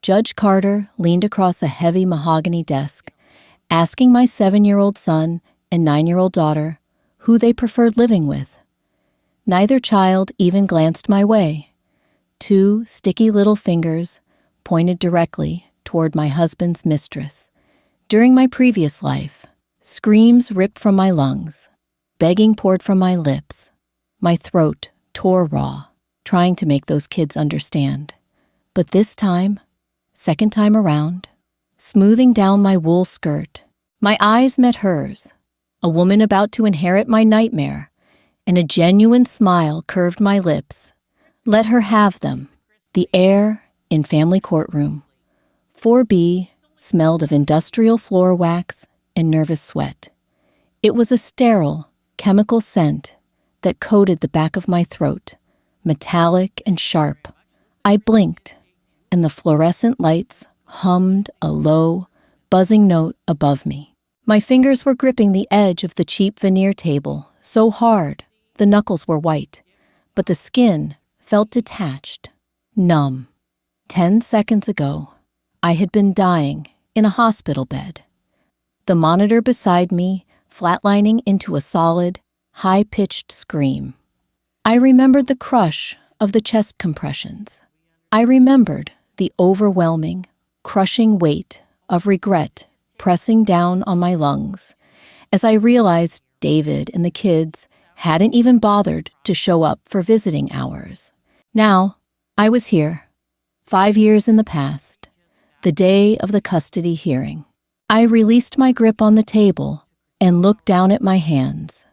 Judge Carter leaned across a heavy mahogany desk, asking my 7-year-old son and 9-year-old daughter who they preferred living with. Neither child even glanced my way. 2 sticky little fingers pointed directly toward my husband's mistress. During my previous life, screams ripped from my lungs, begging poured from my lips. My throat tore raw, trying to make those kids understand. But this time, second time around, smoothing down my wool skirt, my eyes met hers, a woman about to inherit my nightmare, and a genuine smile curved my lips. Let her have them. The air in family courtroom. 4B smelled of industrial floor wax and nervous sweat. It was a sterile, chemical scent that coated the back of my throat, metallic and sharp. I blinked, and the fluorescent lights hummed a low, buzzing note above me. My fingers were gripping the edge of the cheap veneer table so hard the knuckles were white, but the skin felt detached, numb. 10 seconds ago, I had been dying in a hospital bed. The monitor beside me flatlining into a solid, high-pitched scream. I remembered the crush of the chest compressions. I remembered the overwhelming, crushing weight of regret pressing down on my lungs as I realized David and the kids hadn't even bothered to show up for visiting hours. Now, I was here, 5 years in the past, the day of the custody hearing. I released my grip on the table and looked down at my hands.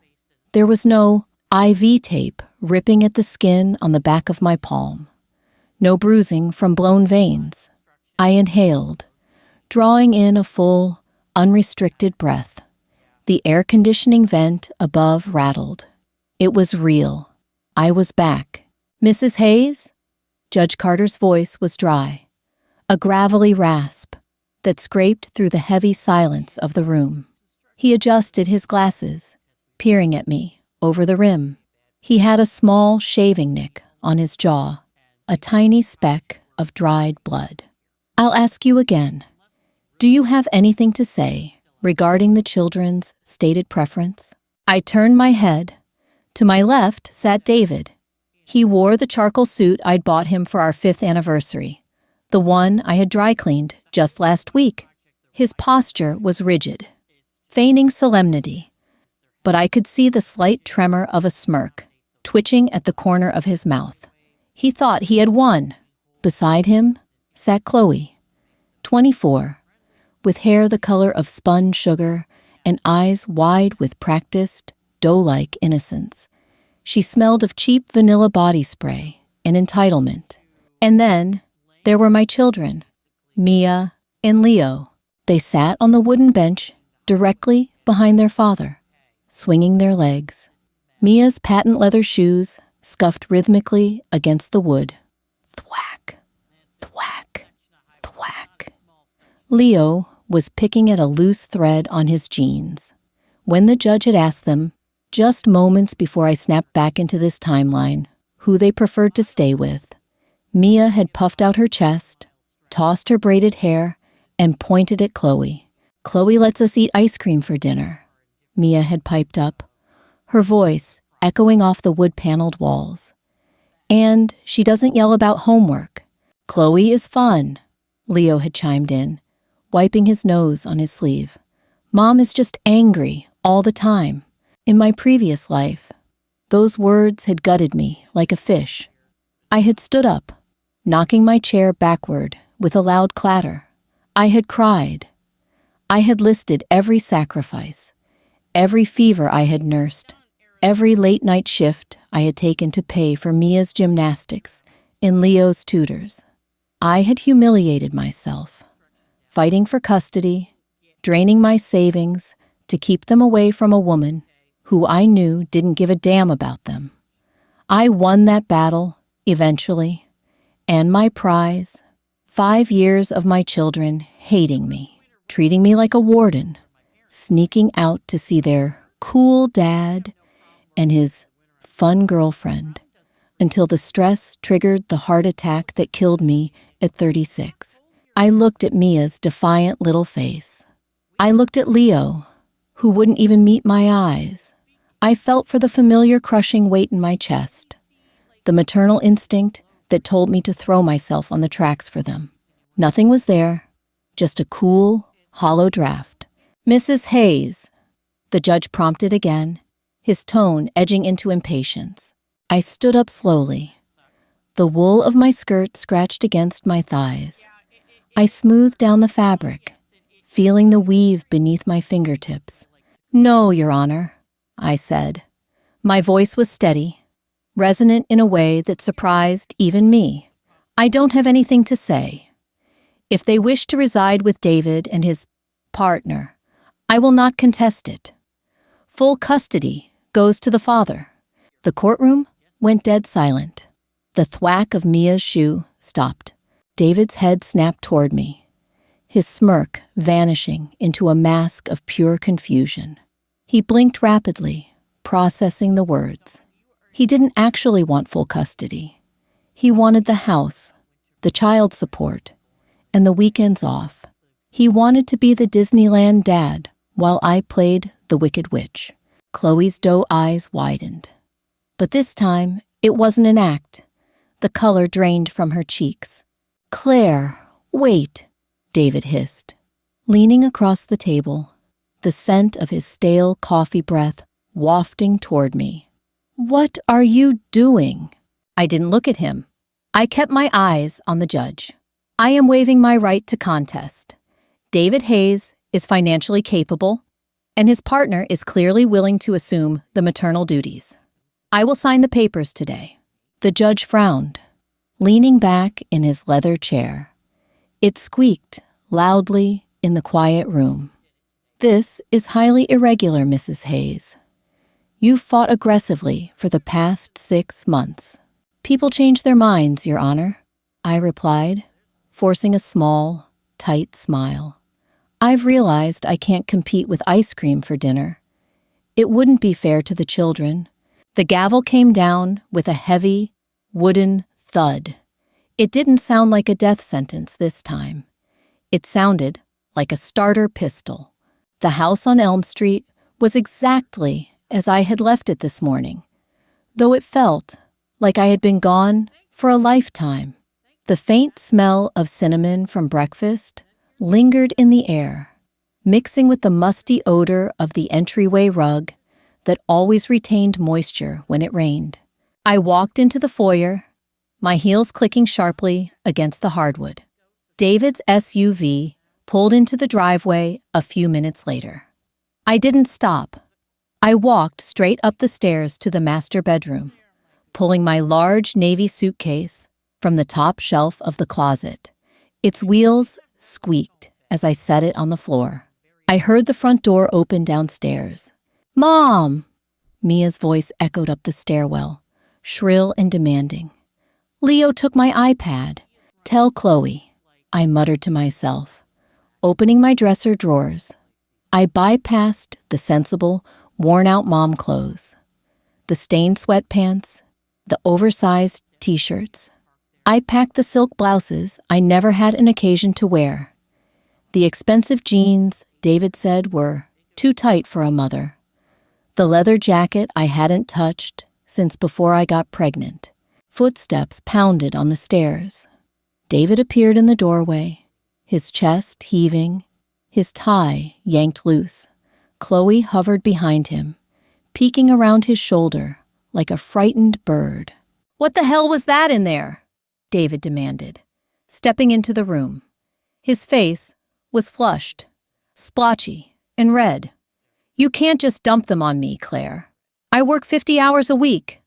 There was no IV tape ripping at the skin on the back of my palm. No bruising from blown veins. I inhaled, drawing in a full, unrestricted breath. The air conditioning vent above rattled. It was real. I was back. Mrs. Hayes? Judge Carter's voice was dry, a gravelly rasp that scraped through the heavy silence of the room. He adjusted his glasses, peering at me over the rim. He had a small shaving nick on his jaw, a tiny speck of dried blood. I'll ask you again. Do you have anything to say regarding the children's stated preference? I turned my head. To my left sat David. He wore the charcoal suit I'd bought him for our 5th anniversary, the one I had dry cleaned just last week. His posture was rigid, feigning solemnity, but I could see the slight tremor of a smirk twitching at the corner of his mouth. He thought he had won. Beside him sat Chloe, 24, with hair the color of spun sugar and eyes wide with practiced, doe-like innocence. She smelled of cheap vanilla body spray and entitlement. And then there were my children, Mia and Leo. They sat on the wooden bench directly behind their father, swinging their legs. Mia's patent leather shoes scuffed rhythmically against the wood. Thwack, thwack, thwack. Leo was picking at a loose thread on his jeans. When the judge had asked them, just moments before I snapped back into this timeline, who they preferred to stay with, Mia had puffed out her chest, tossed her braided hair, and pointed at Chloe. Chloe lets us eat ice cream for dinner, Mia had piped up, her voice echoing off the wood-paneled walls. And she doesn't yell about homework. Chloe is fun, Leo had chimed in, wiping his nose on his sleeve. Mom is just angry all the time. In my previous life, those words had gutted me like a fish. I had stood up, knocking my chair backward with a loud clatter. I had cried. I had listed every sacrifice, every fever I had nursed, every late-night shift I had taken to pay for Mia's gymnastics and Leo's tutors. I had humiliated myself, fighting for custody, draining my savings to keep them away from a woman who I knew didn't give a damn about them. I won that battle, eventually, and my prize, 5 years of my children hating me, treating me like a warden, sneaking out to see their cool dad and his fun girlfriend, until the stress triggered the heart attack that killed me at 36. I looked at Mia's defiant little face. I looked at Leo, who wouldn't even meet my eyes. I felt for the familiar crushing weight in my chest, the maternal instinct that told me to throw myself on the tracks for them. Nothing was there, just a cool, hollow draft. "Mrs. Hayes," the judge prompted again, his tone edging into impatience. I stood up slowly. The wool of my skirt scratched against my thighs. I smoothed down the fabric, feeling the weave beneath my fingertips. "No, Your Honor," I said. My voice was steady, resonant in a way that surprised even me. "I don't have anything to say. If they wish to reside with David and his partner, I will not contest it. Full custody goes to the father." The courtroom went dead silent. The thwack of Mia's shoe stopped. David's head snapped toward me, his smirk vanishing into a mask of pure confusion. He blinked rapidly, processing the words. He didn't actually want full custody. He wanted the house, the child support, and the weekends off. He wanted to be the Disneyland dad while I played the Wicked Witch. Chloe's doe eyes widened. But this time, it wasn't an act. The color drained from her cheeks. "Claire, wait," David hissed. Leaning across the table, the scent of his stale coffee breath wafting toward me. "What are you doing?" I didn't look at him. I kept my eyes on the judge. "I am waiving my right to contest. David Hayes is financially capable, and his partner is clearly willing to assume the maternal duties. I will sign the papers today." The judge frowned, leaning back in his leather chair. It squeaked loudly in the quiet room. "This is highly irregular, Mrs. Hayes. You've fought aggressively for the past 6 months." "People change their minds, Your Honor," I replied, forcing a small, tight smile. "I've realized I can't compete with ice cream for dinner. It wouldn't be fair to the children." The gavel came down with a heavy, wooden thud. It didn't sound like a death sentence this time. It sounded like a starter pistol. The house on Elm Street was exactly as I had left it this morning, though it felt like I had been gone for a lifetime. The faint smell of cinnamon from breakfast lingered in the air, mixing with the musty odor of the entryway rug that always retained moisture when it rained. I walked into the foyer, my heels clicking sharply against the hardwood. David's SUV pulled into the driveway a few minutes later. I didn't stop. I walked straight up the stairs to the master bedroom, pulling my large navy suitcase from the top shelf of the closet. Its wheels squeaked as I set it on the floor. I heard the front door open downstairs. "Mom!" Mia's voice echoed up the stairwell, shrill and demanding. "Leo took my iPad. Tell Chloe," I muttered to myself, opening my dresser drawers. I bypassed the sensible, worn-out mom clothes, the stained sweatpants, the oversized t-shirts. I packed the silk blouses I never had an occasion to wear. The expensive jeans, David said, were too tight for a mother. The leather jacket I hadn't touched since before I got pregnant. Footsteps pounded on the stairs. David appeared in the doorway, his chest heaving, his tie yanked loose. Chloe hovered behind him, peeking around his shoulder like a frightened bird. "What the hell was that in there?" David demanded, stepping into the room. His face was flushed, splotchy, and red. "You can't just dump them on me, Claire. I work 50 hours a week."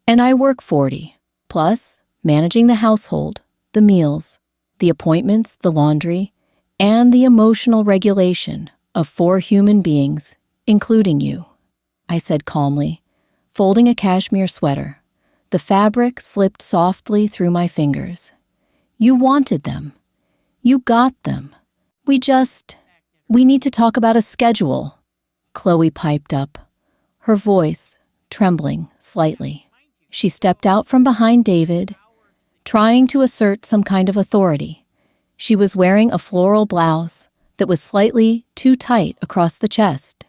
"And I work 40, plus managing the household, the meals, the appointments, the laundry, and the emotional regulation of 4 human beings, including you," I said calmly, folding a cashmere sweater. The fabric slipped softly through my fingers. "You wanted them. You got them. We need to talk about a schedule," Chloe piped up, her voice trembling slightly. She stepped out from behind David, trying to assert some kind of authority. She was wearing a floral blouse that was slightly too tight across the chest.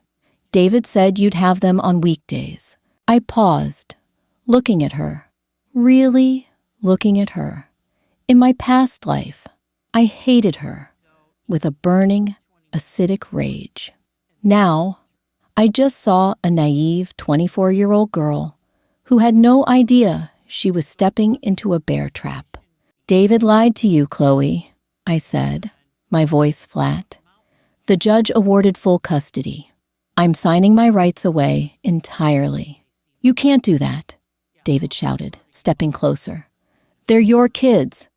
David said you'd have them on weekdays. I paused, looking at her, really looking at her. In my past life, I hated her with a burning, acidic rage. Now, I just saw a naive 24-year-old girl who had no idea she was stepping into a bear trap. David lied to you, Chloe, I said, my voice flat. The judge awarded full custody. I'm signing my rights away entirely. You can't do that, David shouted, stepping closer. They're your kids.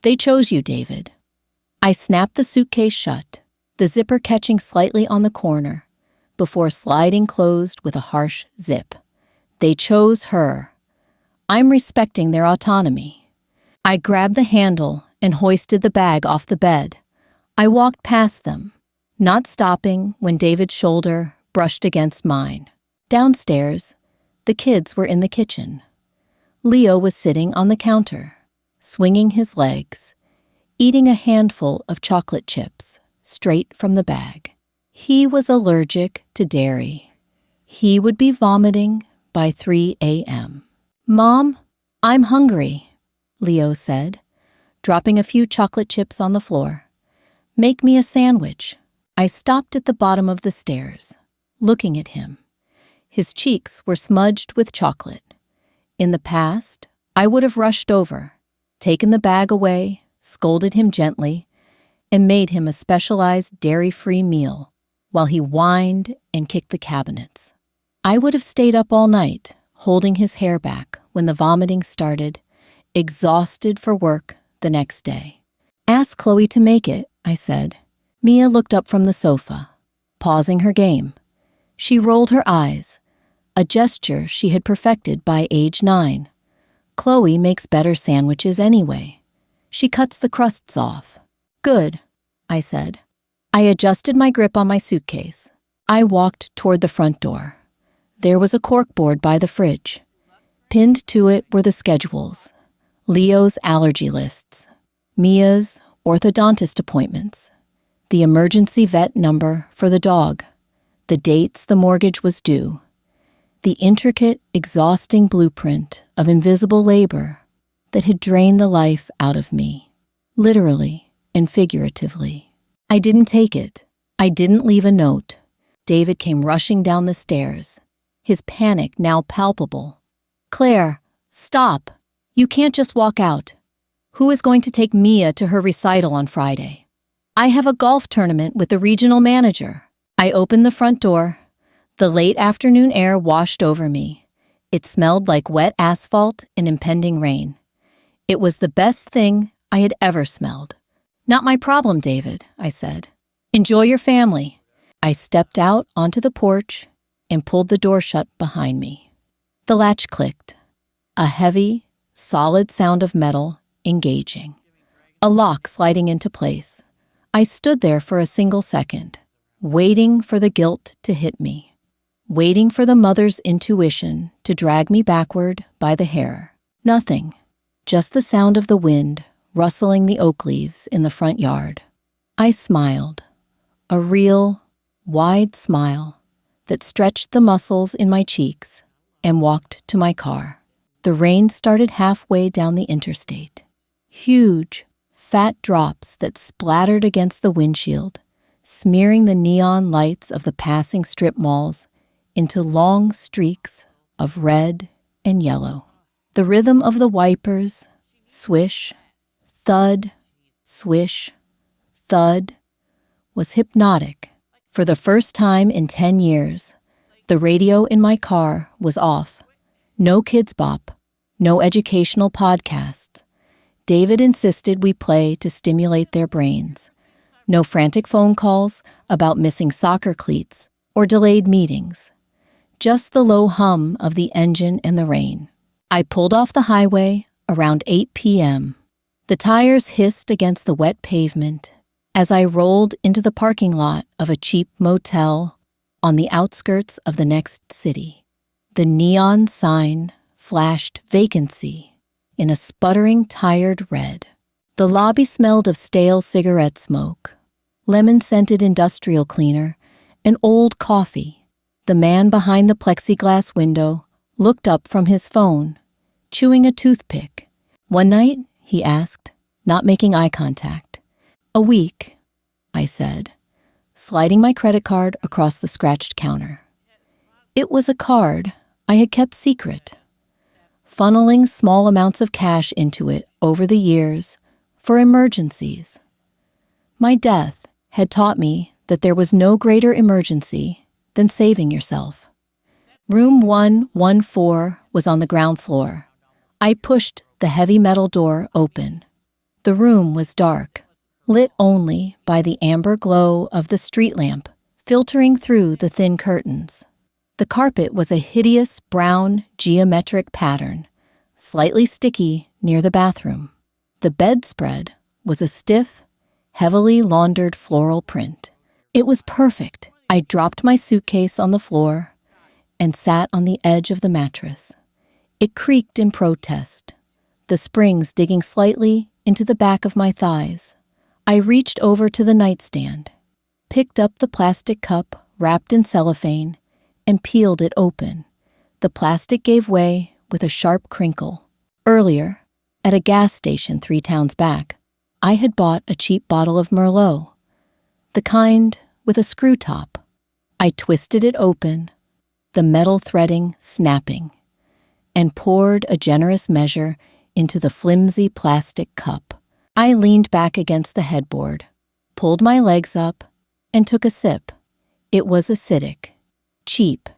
They chose you, David. I snapped the suitcase shut, the zipper catching slightly on the corner, before sliding closed with a harsh zip. They chose her. I'm respecting their autonomy. I grabbed the handle and hoisted the bag off the bed. I walked past them, not stopping when David's shoulder brushed against mine. Downstairs, the kids were in the kitchen. Leo was sitting on the counter, swinging his legs, eating a handful of chocolate chips straight from the bag. He was allergic to dairy. He would be vomiting by 3 a.m. Mom, I'm hungry, Leo said, dropping a few chocolate chips on the floor. Make me a sandwich. I stopped at the bottom of the stairs, looking at him. His cheeks were smudged with chocolate. In the past, I would have rushed over, taken the bag away, scolded him gently, and made him a specialized dairy-free meal while he whined and kicked the cabinets. I would have stayed up all night, holding his hair back when the vomiting started, exhausted for work the next day. Ask Chloe to make it, I said. Mia looked up from the sofa, pausing her game. She rolled her eyes, a gesture she had perfected by age 9. Chloe makes better sandwiches anyway. She cuts the crusts off. Good, I said. I adjusted my grip on my suitcase. I walked toward the front door. There was a corkboard by the fridge. Pinned to it were the schedules, Leo's allergy lists, Mia's orthodontist appointments, the emergency vet number for the dog, the dates the mortgage was due, the intricate, exhausting blueprint of invisible labor that had drained the life out of me, literally and figuratively. I didn't take it. I didn't leave a note. David came rushing down the stairs, his panic now palpable. Claire, stop. You can't just walk out. Who is going to take Mia to her recital on Friday? I have a golf tournament with the regional manager. I opened the front door. The late afternoon air washed over me. It smelled like wet asphalt and impending rain. It was the best thing I had ever smelled. Not my problem, David, I said. Enjoy your family. I stepped out onto the porch and pulled the door shut behind me. The latch clicked. A heavy, solid sound of metal engaging. A lock sliding into place. I stood there for a single second, waiting for the guilt to hit me, waiting for the mother's intuition to drag me backward by the hair. Nothing, just the sound of the wind rustling the oak leaves in the front yard. I smiled, a real, wide smile that stretched the muscles in my cheeks, and walked to my car. The rain started halfway down the interstate. Huge, fat drops that splattered against the windshield, smearing the neon lights of the passing strip malls into long streaks of red and yellow. The rhythm of the wipers, swish, thud, swish, thud, was hypnotic. For the first time in 10 years, the radio in my car was off. No Kids Bop, no educational podcasts. David insisted we play to stimulate their brains. No frantic phone calls about missing soccer cleats or delayed meetings. Just the low hum of the engine and the rain. I pulled off the highway around 8 p.m. The tires hissed against the wet pavement as I rolled into the parking lot of a cheap motel on the outskirts of the next city. The neon sign flashed vacancy in a sputtering tired red. The lobby smelled of stale cigarette smoke, lemon-scented industrial cleaner, and old coffee. The man behind the plexiglass window looked up from his phone, chewing a toothpick. "One night?" he asked, not making eye contact. "A week," I said, sliding my credit card across the scratched counter. It was a card I had kept secret, funneling small amounts of cash into it over the years for emergencies. My death had taught me that there was no greater emergency than saving yourself. Room 114 was on the ground floor. I pushed the heavy metal door open. The room was dark, lit only by the amber glow of the street lamp filtering through the thin curtains. The carpet was a hideous brown geometric pattern, slightly sticky near the bathroom. The bedspread was a stiff, heavily laundered floral print. It was perfect. I dropped my suitcase on the floor and sat on the edge of the mattress. It creaked in protest, the springs digging slightly into the back of my thighs. I reached over to the nightstand, picked up the plastic cup wrapped in cellophane, and peeled it open. The plastic gave way with a sharp crinkle. Earlier, at a gas station 3 towns back, I had bought a cheap bottle of Merlot, the kind with a screw top. I twisted it open, the metal threading snapping, and poured a generous measure into the flimsy plastic cup. I leaned back against the headboard, pulled my legs up, and took a sip. It was acidic, cheap,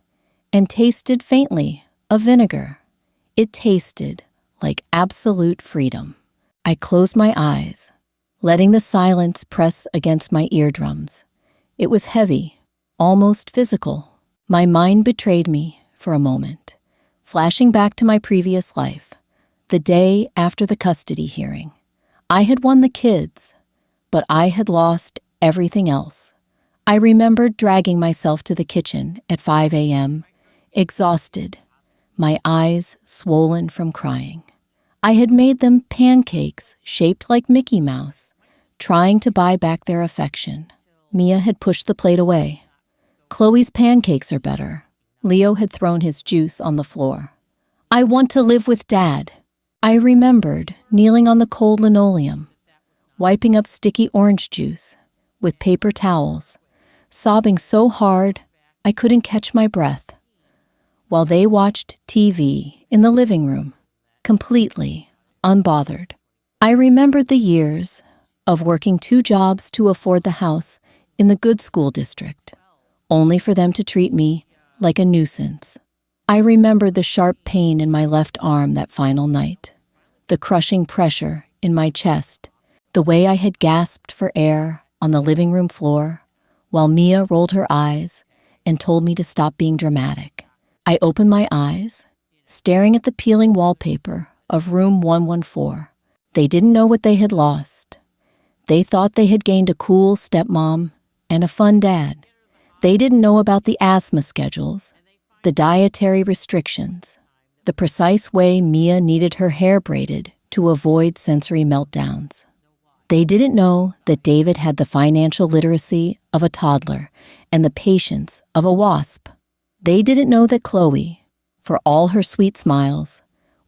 and tasted faintly of vinegar. It tasted like absolute freedom. I closed my eyes, letting the silence press against my eardrums. It was heavy, almost physical. My mind betrayed me for a moment, flashing back to my previous life, the day after the custody hearing. I had won the kids, but I had lost everything else. I remembered dragging myself to the kitchen at 5 a.m., exhausted, my eyes swollen from crying. I had made them pancakes shaped like Mickey Mouse, trying to buy back their affection. Mia had pushed the plate away. "Chloe's pancakes are better." Leo had thrown his juice on the floor. "I want to live with Dad." I remembered kneeling on the cold linoleum, wiping up sticky orange juice with paper towels, sobbing so hard I couldn't catch my breath, while they watched TV in the living room, completely unbothered. I remembered the years of working 2 jobs to afford the house in the good school district, only for them to treat me like a nuisance. I remembered the sharp pain in my left arm that final night, the crushing pressure in my chest, the way I had gasped for air on the living room floor, while Mia rolled her eyes and told me to stop being dramatic. I opened my eyes, staring at the peeling wallpaper of room 114. They didn't know what they had lost. They thought they had gained a cool stepmom and a fun dad. They didn't know about the asthma schedules, the dietary restrictions, the precise way Mia needed her hair braided to avoid sensory meltdowns. They didn't know that David had the financial literacy of a toddler and the patience of a wasp. They didn't know that Chloe, for all her sweet smiles,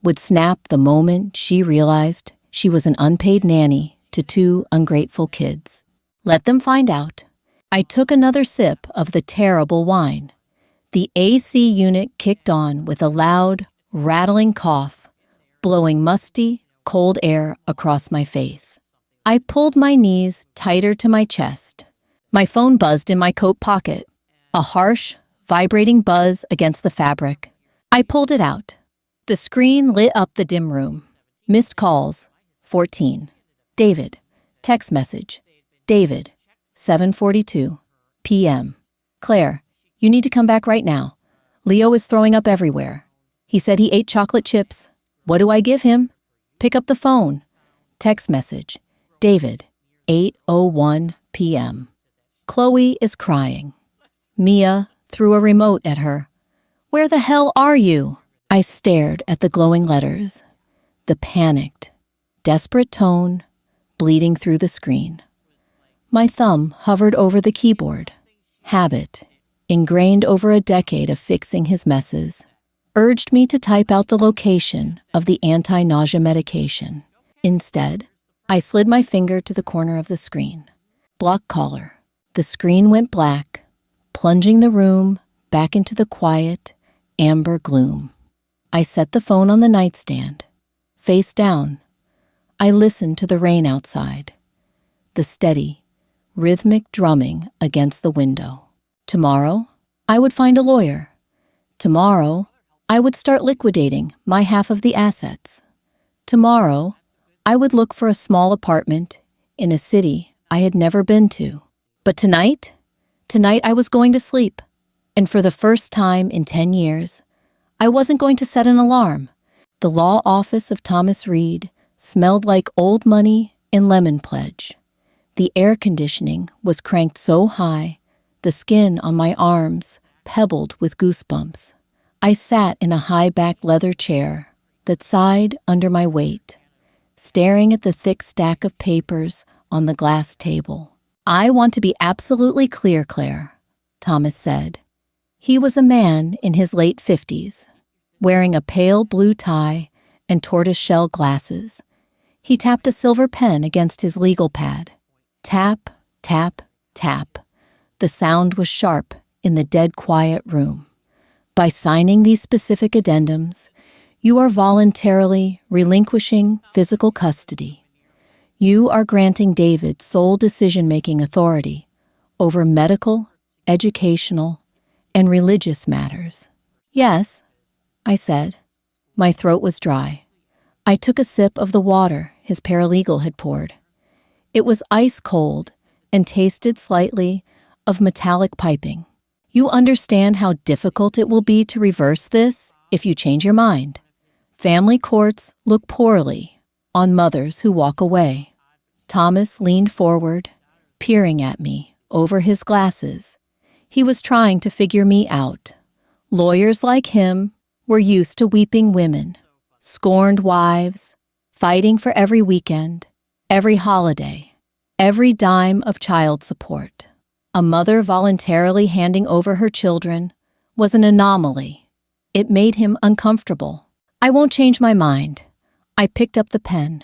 would snap the moment she realized she was an unpaid nanny to 2 ungrateful kids. Let them find out. I took another sip of the terrible wine. The AC unit kicked on with a loud, rattling cough, blowing musty, cold air across my face. I pulled my knees tighter to my chest. My phone buzzed in my coat pocket, a harsh, vibrating buzz against the fabric. I pulled it out. The screen lit up the dim room. Missed calls, 14. David. Text message. David, 7:42 p.m. Claire, you need to come back right now. Leo is throwing up everywhere. He said he ate chocolate chips. What do I give him? Pick up the phone. Text message. David, 8:01 p.m. Chloe is crying. Mia threw a remote at her. Where the hell are you? I stared at the glowing letters, the panicked, desperate tone, bleeding through the screen. My thumb hovered over the keyboard. Habit, ingrained over a decade of fixing his messes, urged me to type out the location of the anti-nausea medication. Instead, I slid my finger to the corner of the screen. Block caller. The screen went black, plunging the room back into the quiet, amber gloom. I set the phone on the nightstand. Face down, I listened to the rain outside, the steady, rhythmic drumming against the window. Tomorrow, I would find a lawyer. Tomorrow, I would start liquidating my half of the assets. Tomorrow, I would look for a small apartment in a city I had never been to. But tonight I was going to sleep. And for the first time in 10 years, I wasn't going to set an alarm. The law office of Thomas Reed smelled like old money and lemon pledge. The air conditioning was cranked so high, the skin on my arms pebbled with goosebumps. I sat in a high-backed leather chair that sighed under my weight, staring at the thick stack of papers on the glass table. "I want to be absolutely clear, Claire," Thomas said. He was a man in his late 50s, wearing a pale blue tie and tortoiseshell glasses. He tapped a silver pen against his legal pad. Tap, tap, tap. The sound was sharp in the dead quiet room. By signing these specific addendums, you are voluntarily relinquishing physical custody. You are granting David sole decision-making authority over medical, educational, and religious matters. "Yes," I said. My throat was dry. I took a sip of the water his paralegal had poured. It was ice cold and tasted slightly of metallic piping. "You understand how difficult it will be to reverse this if you change your mind. Family courts look poorly on mothers who walk away." Thomas leaned forward, peering at me over his glasses. He was trying to figure me out. Lawyers like him were used to weeping women, scorned wives, fighting for every weekend, every holiday, every dime of child support. A mother voluntarily handing over her children was an anomaly. It made him uncomfortable. "I won't change my mind." I picked up the pen.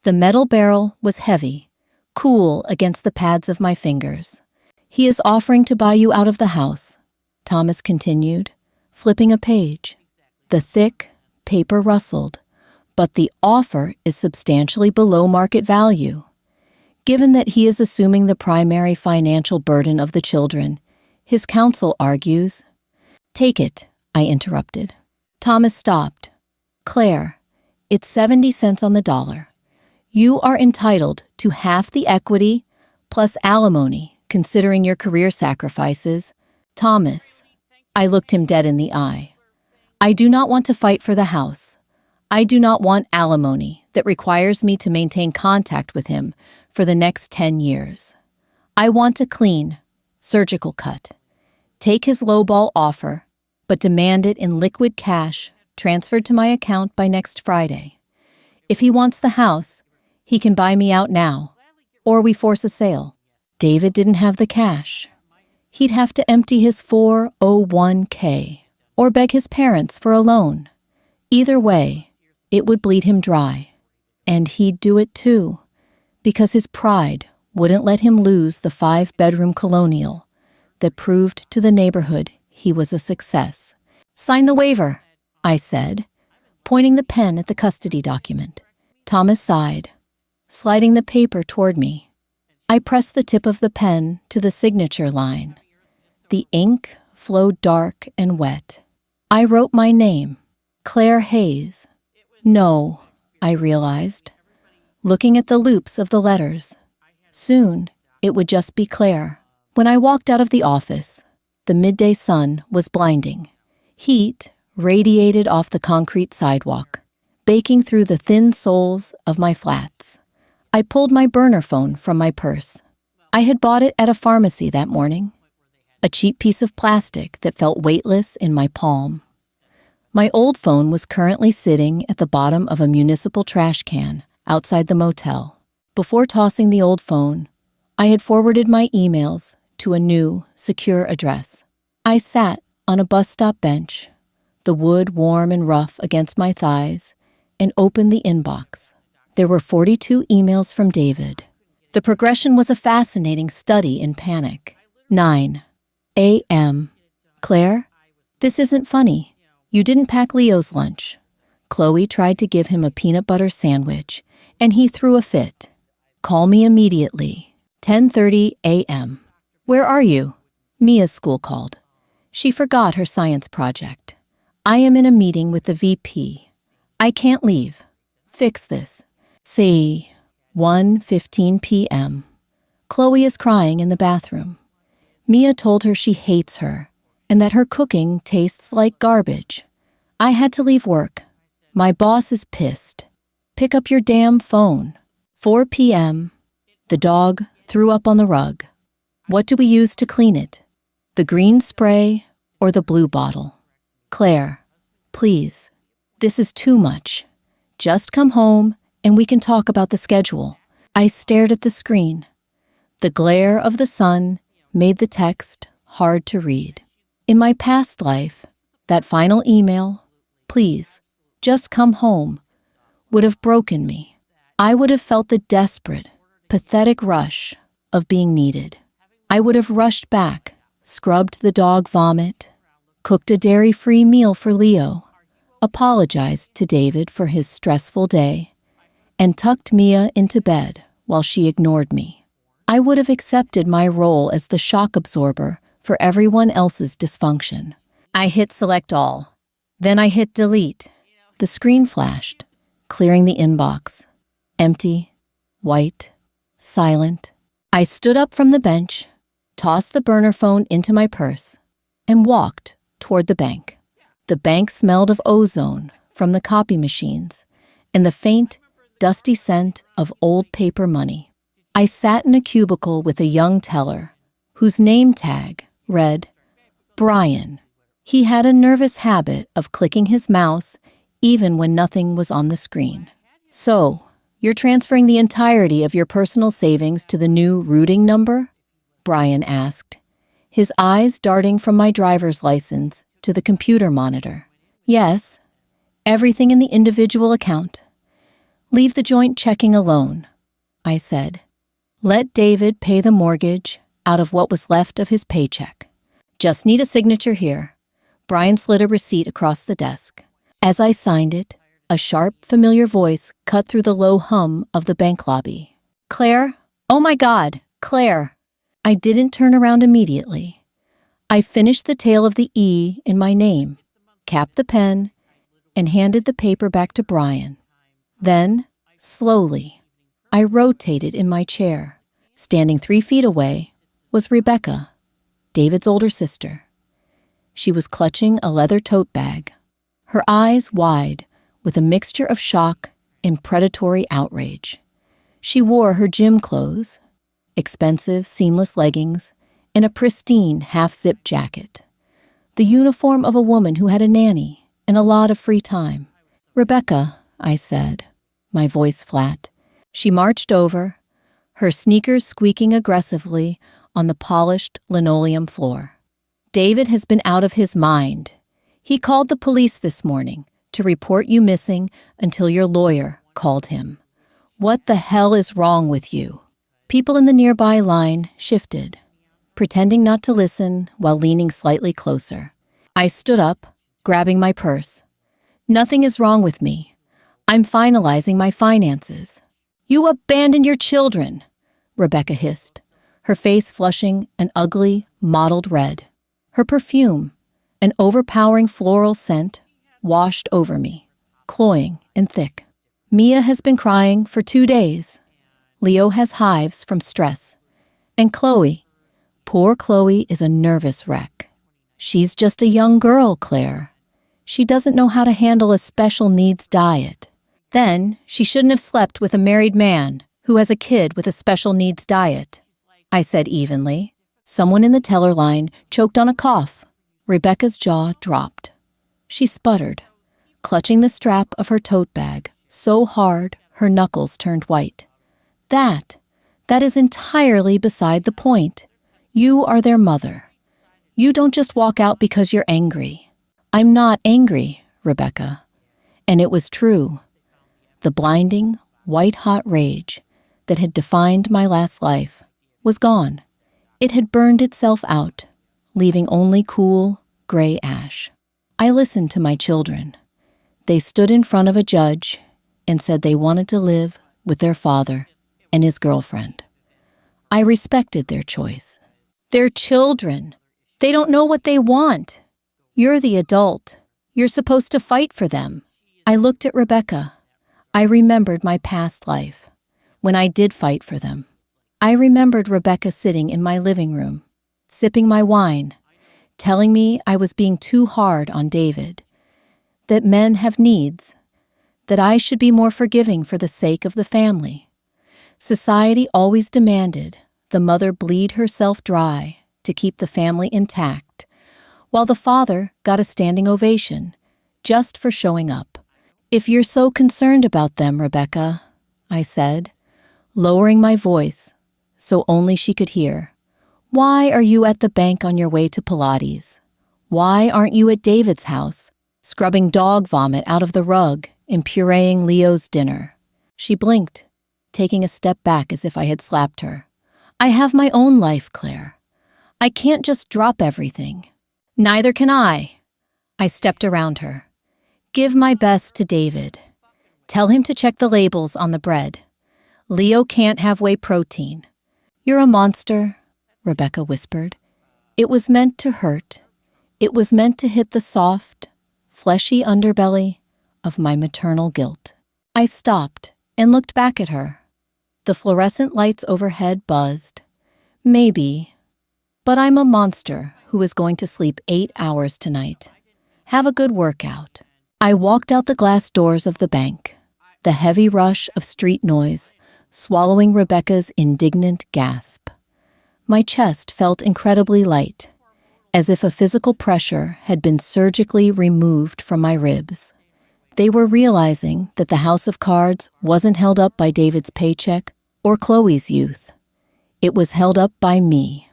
The metal barrel was heavy, cool against the pads of my fingers. "He is offering to buy you out of the house," Thomas continued, flipping a page. The thick paper rustled, "but the offer is substantially below market value. Given that he is assuming the primary financial burden of the children, his counsel argues—" "Take it," I interrupted. Thomas stopped. "Claire, it's 70 cents on the dollar. You are entitled to half the equity plus alimony, considering your career sacrifices." "Thomas," I looked him dead in the eye, "I do not want to fight for the house. I do not want alimony that requires me to maintain contact with him for the next 10 years. I want a clean, surgical cut. Take his lowball offer, but demand it in liquid cash transferred to my account by next Friday. If he wants the house, he can buy me out now, or we force a sale." David didn't have the cash. He'd have to empty his 401k or beg his parents for a loan. Either way, it would bleed him dry. And he'd do it too, because his pride wouldn't let him lose the 5-bedroom colonial that proved to the neighborhood he was a success. "Sign the waiver," I said, pointing the pen at the custody document. Thomas sighed, sliding the paper toward me. I pressed the tip of the pen to the signature line. The ink flowed dark and wet. I wrote my name, Claire Hayes. "No," I realized, looking at the loops of the letters. Soon, it would just be Claire. When I walked out of the office, the midday sun was blinding. Heat radiated off the concrete sidewalk, baking through the thin soles of my flats. I pulled my burner phone from my purse. I had bought it at a pharmacy that morning, a cheap piece of plastic that felt weightless in my palm. My old phone was currently sitting at the bottom of a municipal trash can outside the motel. Before tossing the old phone, I had forwarded my emails to a new, secure address. I sat on a bus stop bench, the wood warm and rough against my thighs, and opened the inbox. There were 42 emails from David. The progression was a fascinating study in panic. 9 a.m. Claire, this isn't funny. You didn't pack Leo's lunch. Chloe tried to give him a peanut butter sandwich, and he threw a fit. Call me immediately. 10:30 a.m. Where are you? Mia's school called. She forgot her science project. I am in a meeting with the VP. I can't leave. Fix this. See, 1:15 p.m. Chloe is crying in the bathroom. Mia told her she hates her and that her cooking tastes like garbage. I had to leave work. My boss is pissed. Pick up your damn phone. 4 p.m. The dog threw up on the rug. What do we use to clean it? The green spray or the blue bottle? Claire, please, this is too much. Just come home and we can talk about the schedule. I stared at the screen. The glare of the sun made the text hard to read. In my past life, that final email, please, just come home, would have broken me. I would have felt the desperate, pathetic rush of being needed. I would have rushed back, scrubbed the dog vomit, cooked a dairy-free meal for Leo, apologized to David for his stressful day, and tucked Mia into bed while she ignored me. I would have accepted my role as the shock absorber for everyone else's dysfunction. I hit select all. Then I hit delete. The screen flashed, clearing the inbox. Empty, white, silent. I stood up from the bench, tossed the burner phone into my purse, and walked toward the bank. The bank smelled of ozone from the copy machines and the faint, dusty scent of old paper money. I sat in a cubicle with a young teller whose name tag read Brian. He had a nervous habit of clicking his mouse even when nothing was on the screen. So, you're transferring the entirety of your personal savings to the new routing number? Brian asked, his eyes darting from my driver's license to the computer monitor. Yes, everything in the individual account. Leave the joint checking alone, I said. Let David pay the mortgage out of what was left of his paycheck. Just need a signature here. Brian slid a receipt across the desk. As I signed it, a sharp, familiar voice cut through the low hum of the bank lobby. Claire? Oh my God, Claire! I didn't turn around immediately. I finished the tail of the E in my name, capped the pen, and handed the paper back to Brian. Then, slowly, I rotated in my chair. Standing 3 feet away was Rebecca, David's older sister. She was clutching a leather tote bag, her eyes wide with a mixture of shock and predatory outrage. She wore her gym clothes, expensive seamless leggings, and a pristine half-zip jacket, the uniform of a woman who had a nanny and a lot of free time. Rebecca, I said, my voice flat. She marched over, her sneakers squeaking aggressively on the polished linoleum floor. David has been out of his mind. He called the police this morning to report you missing until your lawyer called him. What the hell is wrong with you? People in the nearby line shifted, pretending not to listen while leaning slightly closer. I stood up, grabbing my purse. Nothing is wrong with me. I'm finalizing my finances. You abandoned your children, Rebecca hissed, her face flushing an ugly, mottled red. Her perfume, an overpowering floral scent, washed over me, cloying and thick. Mia has been crying for 2 days. Leo has hives from stress. And Chloe, poor Chloe is a nervous wreck. She's just a young girl, Claire. She doesn't know how to handle a special needs diet. Then she shouldn't have slept with a married man who has a kid with a special needs diet, I said evenly. Someone in the teller line choked on a cough. Rebecca's jaw dropped. She sputtered, clutching the strap of her tote bag so hard her knuckles turned white. That is entirely beside the point. You are their mother. You don't just walk out because you're angry. I'm not angry, Rebecca. And it was true. The blinding, white-hot rage that had defined my last life was gone. It had burned itself out, leaving only cool, gray ash. I listened to my children. They stood in front of a judge and said they wanted to live with their father and his girlfriend. I respected their choice. They're children. They don't know what they want. You're the adult. You're supposed to fight for them. I looked at Rebecca. I remembered my past life, when I did fight for them. I remembered Rebecca sitting in my living room, sipping my wine, telling me I was being too hard on David, that men have needs, that I should be more forgiving for the sake of the family. Society always demanded the mother bleed herself dry to keep the family intact, while the father got a standing ovation just for showing up. If you're so concerned about them, Rebecca, I said, lowering my voice so only she could hear, why are you at the bank on your way to Pilates? Why aren't you at David's house, scrubbing dog vomit out of the rug and pureeing Leo's dinner? She blinked, taking a step back as if I had slapped her. I have my own life, Claire. I can't just drop everything. Neither can I. I stepped around her. Give my best to David. Tell him to check the labels on the bread. Leo can't have whey protein. You're a monster, Rebecca whispered. It was meant to hurt. It was meant to hit the soft, fleshy underbelly of my maternal guilt. I stopped and looked back at her. The fluorescent lights overhead buzzed. Maybe, but I'm a monster who is going to sleep 8 hours tonight. Have a good workout. I walked out the glass doors of the bank, the heavy rush of street noise swallowing Rebecca's indignant gasp. My chest felt incredibly light, as if a physical pressure had been surgically removed from my ribs. They were realizing that the house of cards wasn't held up by David's paycheck or Chloe's youth. It was held up by me,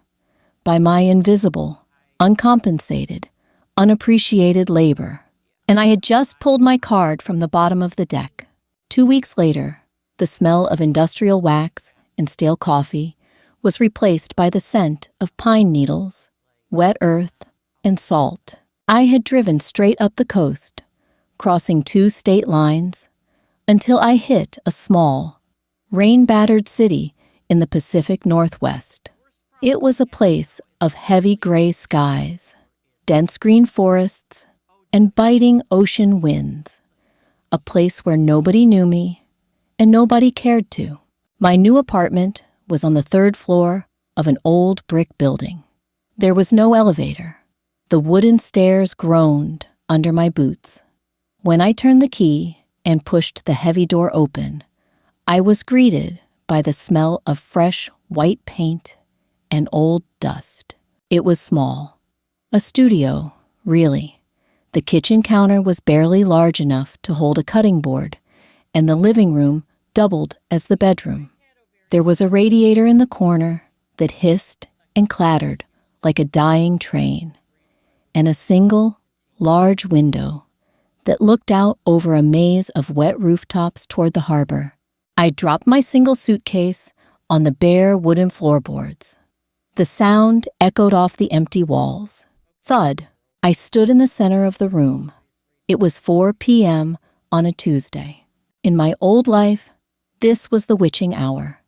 by my invisible, uncompensated, unappreciated labor. And I had just pulled my card from the bottom of the deck. 2 weeks later, the smell of industrial wax and stale coffee was replaced by the scent of pine needles, wet earth, and salt. I had driven straight up the coast, crossing 2 state lines, until I hit a small, rain-battered city in the Pacific Northwest. It was a place of heavy gray skies, dense green forests, and biting ocean winds, a place where nobody knew me and nobody cared to. My new apartment was on the 3rd floor of an old brick building. There was no elevator. The wooden stairs groaned under my boots. When I turned the key and pushed the heavy door open, I was greeted by the smell of fresh white paint and old dust. It was small. A studio, really. The kitchen counter was barely large enough to hold a cutting board, and the living room doubled as the bedroom. There was a radiator in the corner that hissed and clattered like a dying train, and a single, large window that looked out over a maze of wet rooftops toward the harbor. I dropped my single suitcase on the bare wooden floorboards. The sound echoed off the empty walls. Thud. I stood in the center of the room. It was 4 p.m. on a Tuesday. In my old life, this was the witching hour.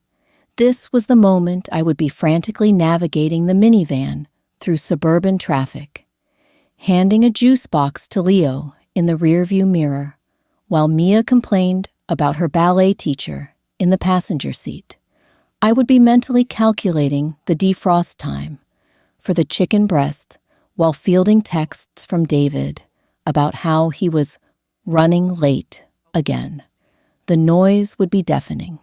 This was the moment I would be frantically navigating the minivan through suburban traffic, handing a juice box to Leo in the rearview mirror, while Mia complained about her ballet teacher in the passenger seat. I would be mentally calculating the defrost time for the chicken breast while fielding texts from David about how he was running late again. The noise would be deafening,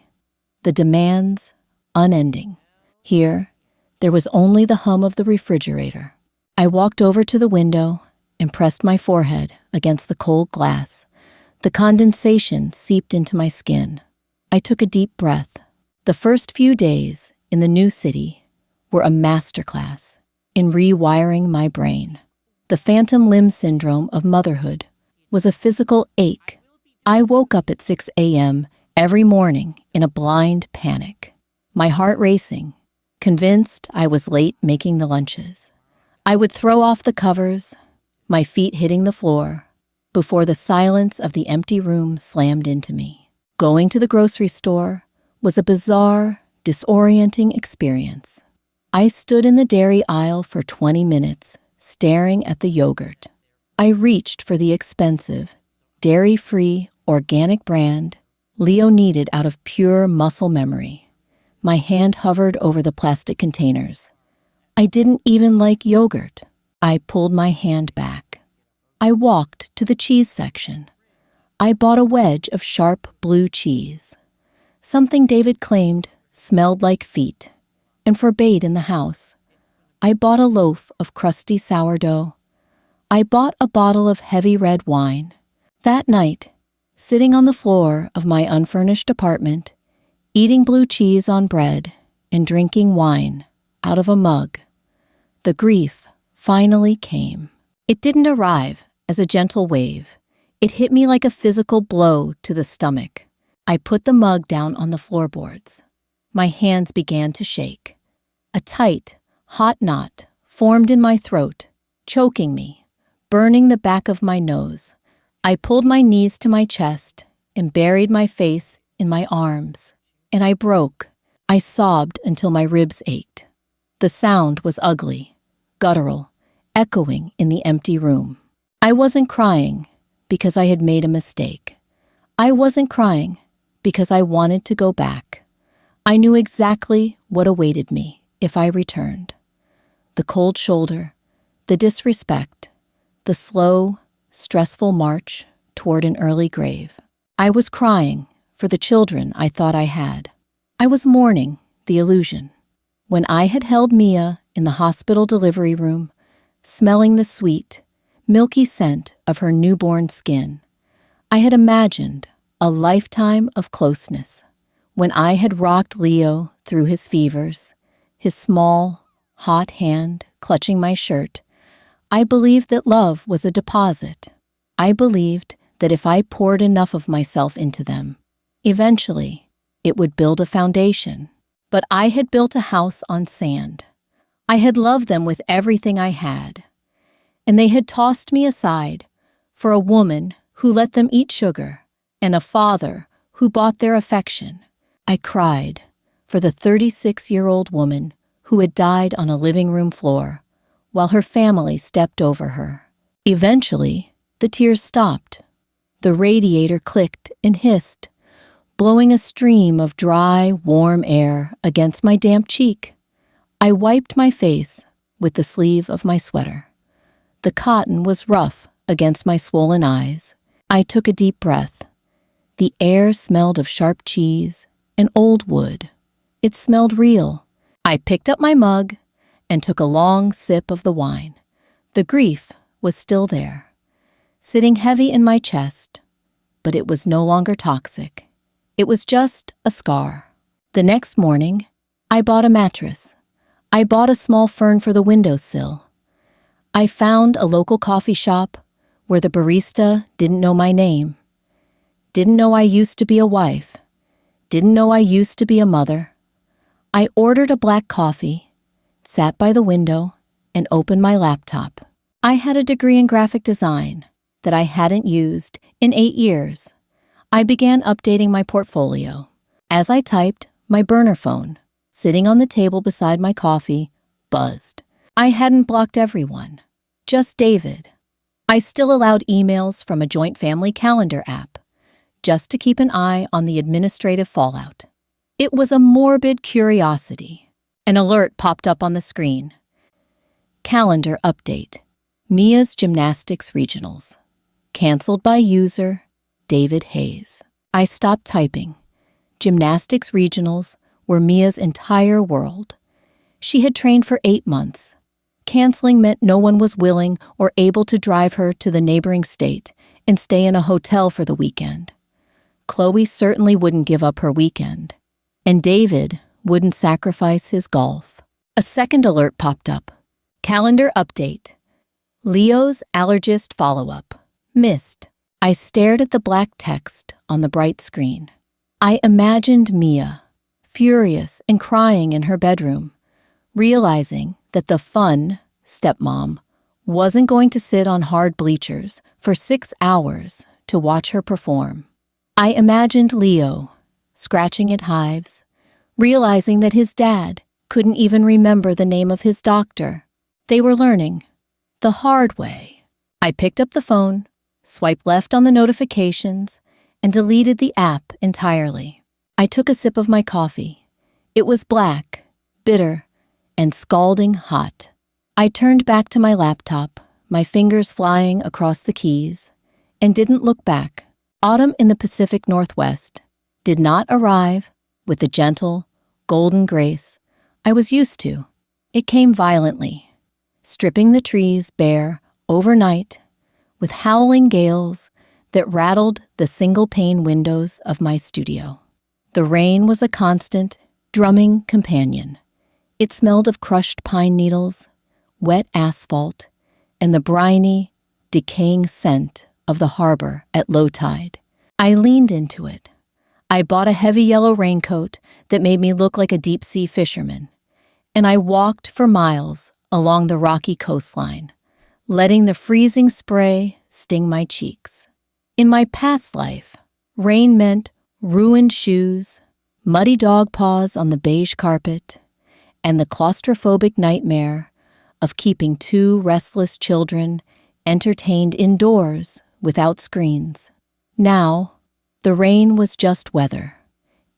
the demands unending. Here, there was only the hum of the refrigerator. I walked over to the window and pressed my forehead against the cold glass. The condensation seeped into my skin. I took a deep breath. The first few days in the new city were a masterclass in rewiring my brain. The phantom limb syndrome of motherhood was a physical ache. I woke up at 6 a.m. every morning in a blind panic, my heart racing, convinced I was late making the lunches. I would throw off the covers, my feet hitting the floor, before the silence of the empty room slammed into me. Going to the grocery store was a bizarre, disorienting experience. I stood in the dairy aisle for 20 minutes, staring at the yogurt. I reached for the expensive, dairy-free, organic brand Leo needed out of pure muscle memory. My hand hovered over the plastic containers. I didn't even like yogurt. I pulled my hand back. I walked to the cheese section. I bought a wedge of sharp blue cheese, something David claimed smelled like feet and forbade in the house. I bought a loaf of crusty sourdough. I bought a bottle of heavy red wine. That night, sitting on the floor of my unfurnished apartment, eating blue cheese on bread and drinking wine out of a mug, the grief finally came. It didn't arrive as a gentle wave. It hit me like a physical blow to the stomach. I put the mug down on the floorboards. My hands began to shake. A tight, hot knot formed in my throat, choking me, burning the back of my nose. I pulled my knees to my chest and buried my face in my arms, and I broke. I sobbed until my ribs ached. The sound was ugly, guttural, echoing in the empty room. I wasn't crying because I had made a mistake. I wasn't crying because I wanted to go back. I knew exactly what awaited me if I returned. The cold shoulder, the disrespect, the slow, stressful march toward an early grave. I was crying for the children I thought I had. I was mourning the illusion. When I had held Mia in the hospital delivery room, smelling the sweet, milky scent of her newborn skin, I had imagined a lifetime of closeness. When I had rocked Leo through his fevers, his small, hot hand clutching my shirt, I believed that love was a deposit. I believed that if I poured enough of myself into them, eventually it would build a foundation. But I had built a house on sand. I had loved them with everything I had, and they had tossed me aside for a woman who let them eat sugar and a father who bought their affection. I cried for the 36-year-old woman who had died on a living room floor while her family stepped over her. Eventually, the tears stopped. The radiator clicked and hissed, blowing a stream of dry, warm air against my damp cheek. I wiped my face with the sleeve of my sweater. The cotton was rough against my swollen eyes. I took a deep breath. The air smelled of sharp cheese and old wood. It smelled real. I picked up my mug and took a long sip of the wine. The grief was still there, sitting heavy in my chest, but it was no longer toxic. It was just a scar. The next morning, I bought a mattress. I bought a small fern for the windowsill. I found a local coffee shop where the barista didn't know my name, didn't know I used to be a wife, didn't know I used to be a mother. I ordered a black coffee, sat by the window, and opened my laptop. I had a degree in graphic design that I hadn't used in 8 years. I began updating my portfolio. As I typed, my burner phone, sitting on the table beside my coffee, buzzed. I hadn't blocked everyone, just David. I still allowed emails from a joint family calendar app, just to keep an eye on the administrative fallout. It was a morbid curiosity. An alert popped up on the screen. Calendar update. Mia's Gymnastics Regionals. Canceled by user David Hayes. I stopped typing. Gymnastics Regionals were Mia's entire world. She had trained for 8 months. Canceling meant no one was willing or able to drive her to the neighboring state and stay in a hotel for the weekend. Chloe certainly wouldn't give up her weekend. And David wouldn't sacrifice his golf. A second alert popped up. Calendar update. Leo's allergist follow-up. Missed. I stared at the black text on the bright screen. I imagined Mia, furious and crying in her bedroom, realizing that the fun stepmom wasn't going to sit on hard bleachers for 6 hours to watch her perform. I imagined Leo, scratching at hives, realizing that his dad couldn't even remember the name of his doctor. They were learning the hard way. I picked up the phone, swiped left on the notifications, and deleted the app entirely. I took a sip of my coffee. It was black, bitter, and scalding hot. I turned back to my laptop, my fingers flying across the keys, and didn't look back. Autumn in the Pacific Northwest did not arrive with the gentle, golden grace I was used to. It came violently, stripping the trees bare overnight with howling gales that rattled the single-pane windows of my studio. The rain was a constant, drumming companion. It smelled of crushed pine needles, wet asphalt, and the briny, decaying scent of the harbor at low tide. I leaned into it. I bought a heavy yellow raincoat that made me look like a deep-sea fisherman, and I walked for miles along the rocky coastline, letting the freezing spray sting my cheeks. In my past life, rain meant ruined shoes, muddy dog paws on the beige carpet, and the claustrophobic nightmare of keeping 2 restless children entertained indoors without screens. Now, the rain was just weather.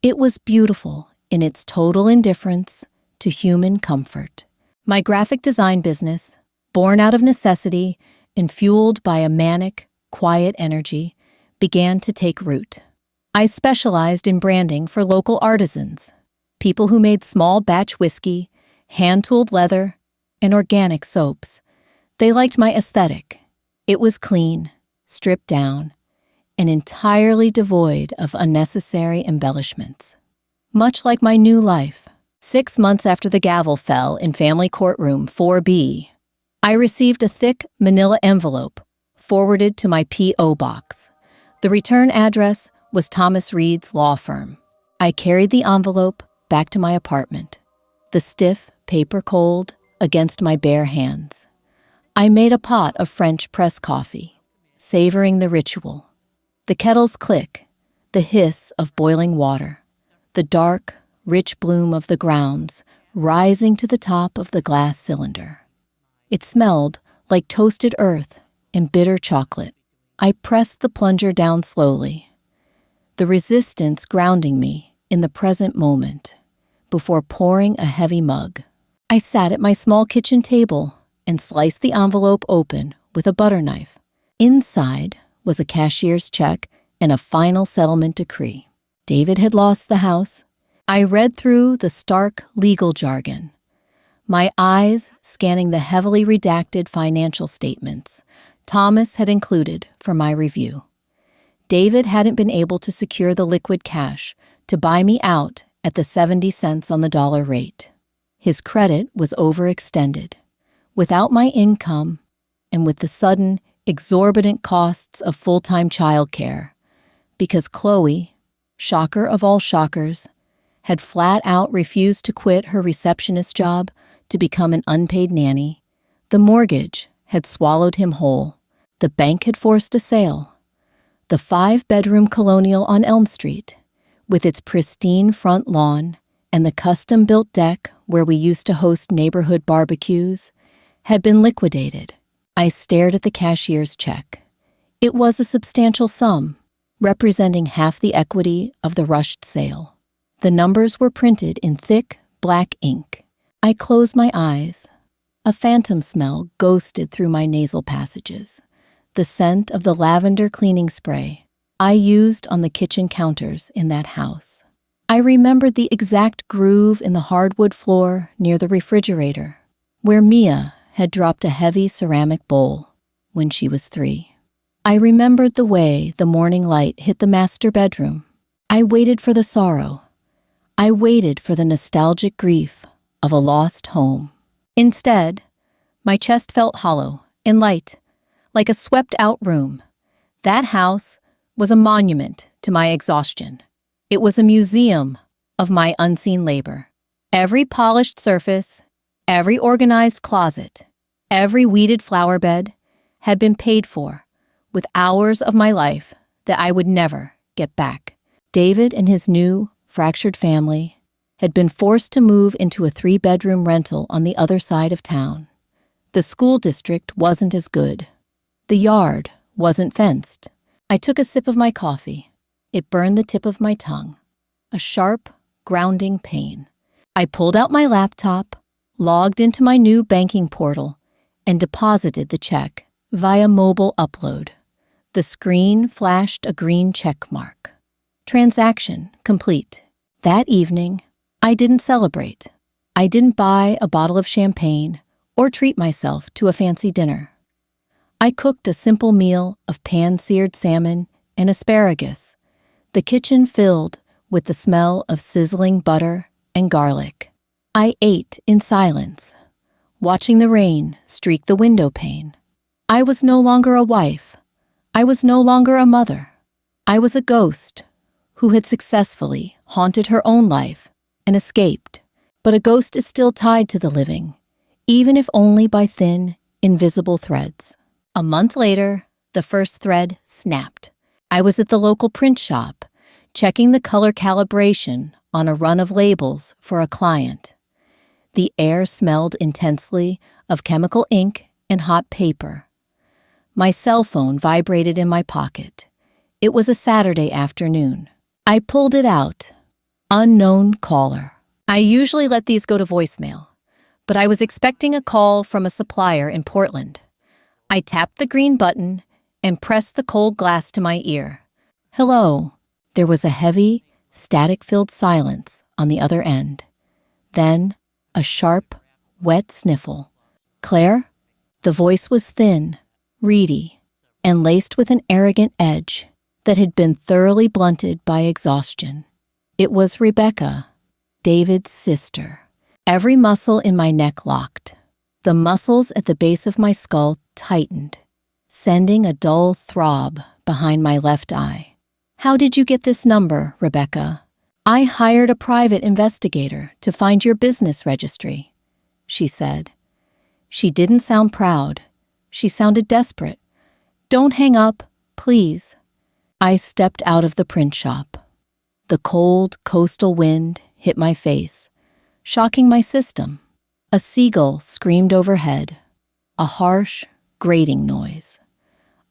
It was beautiful in its total indifference to human comfort. My graphic design business, born out of necessity and fueled by a manic, quiet energy, began to take root. I specialized in branding for local artisans, people who made small batch whiskey, hand-tooled leather, and organic soaps. They liked my aesthetic. It was clean, stripped down, and entirely devoid of unnecessary embellishments. Much like my new life, 6 months after the gavel fell in family courtroom 4B, I received a thick manila envelope forwarded to my P.O. box. The return address was Thomas Reed's law firm. I carried the envelope back to my apartment, the stiff paper cold against my bare hands. I made a pot of French press coffee, savoring the ritual. The kettle's click, the hiss of boiling water, the dark, rich bloom of the grounds rising to the top of the glass cylinder. It smelled like toasted earth and bitter chocolate. I pressed the plunger down slowly, the resistance grounding me in the present moment, before pouring a heavy mug. I sat at my small kitchen table and sliced the envelope open with a butter knife. Inside was a cashier's check and a final settlement decree. David had lost the house. I read through the stark legal jargon, my eyes scanning the heavily redacted financial statements Thomas had included for my review. David hadn't been able to secure the liquid cash to buy me out at the 70 cents on the dollar rate. His credit was overextended. Without my income, and with the sudden, exorbitant costs of full-time childcare, because Chloe, shocker of all shockers, had flat out refused to quit her receptionist job to become an unpaid nanny, the mortgage had swallowed him whole. The bank had forced a sale. The 5-bedroom colonial on Elm Street, with its pristine front lawn and the custom-built deck where we used to host neighborhood barbecues, had been liquidated. I stared at the cashier's check. It was a substantial sum, representing half the equity of the rushed sale. The numbers were printed in thick, black ink. I closed my eyes. A phantom smell ghosted through my nasal passages, the scent of the lavender cleaning spray I used on the kitchen counters in that house. I remembered the exact groove in the hardwood floor near the refrigerator, where Mia had dropped a heavy ceramic bowl when she was 3. I remembered the way the morning light hit the master bedroom. I waited for the sorrow. I waited for the nostalgic grief of a lost home. Instead, my chest felt hollow and light, like a swept-out room. That house was a monument to my exhaustion. It was a museum of my unseen labor. Every polished surface, every organized closet, every weeded flower bed had been paid for with hours of my life that I would never get back. David and his new, fractured family had been forced to move into a 3-bedroom rental on the other side of town. The school district wasn't as good. The yard wasn't fenced. I took a sip of my coffee. It burned the tip of my tongue. A sharp, grounding pain. I pulled out my laptop, logged into my new banking portal, and deposited the check via mobile upload. The screen flashed a green check mark. Transaction complete. That evening, I didn't celebrate. I didn't buy a bottle of champagne or treat myself to a fancy dinner. I cooked a simple meal of pan-seared salmon and asparagus, the kitchen filled with the smell of sizzling butter and garlic. I ate in silence, watching the rain streak the window pane. I was no longer a wife. I was no longer a mother. I was a ghost who had successfully haunted her own life and escaped. But a ghost is still tied to the living, even if only by thin, invisible threads. A month later, the first thread snapped. I was at the local print shop, checking the color calibration on a run of labels for a client. The air smelled intensely of chemical ink and hot paper. My cell phone vibrated in my pocket. It was a Saturday afternoon. I pulled it out. Unknown caller. I usually let these go to voicemail, but I was expecting a call from a supplier in Portland. I tapped the green button and pressed the cold glass to my ear. Hello. There was a heavy, static-filled silence on the other end. Then, a sharp, wet sniffle. Claire? The voice was thin, reedy, and laced with an arrogant edge that had been thoroughly blunted by exhaustion. It was Rebecca, David's sister. Every muscle in my neck locked. The muscles at the base of my skull tightened, sending a dull throb behind my left eye. How did you get this number, Rebecca? I hired a private investigator to find your business registry, she said. She didn't sound proud. She sounded desperate. Don't hang up, please. I stepped out of the print shop. The cold, coastal wind hit my face, shocking my system. A seagull screamed overhead, a harsh, grating noise.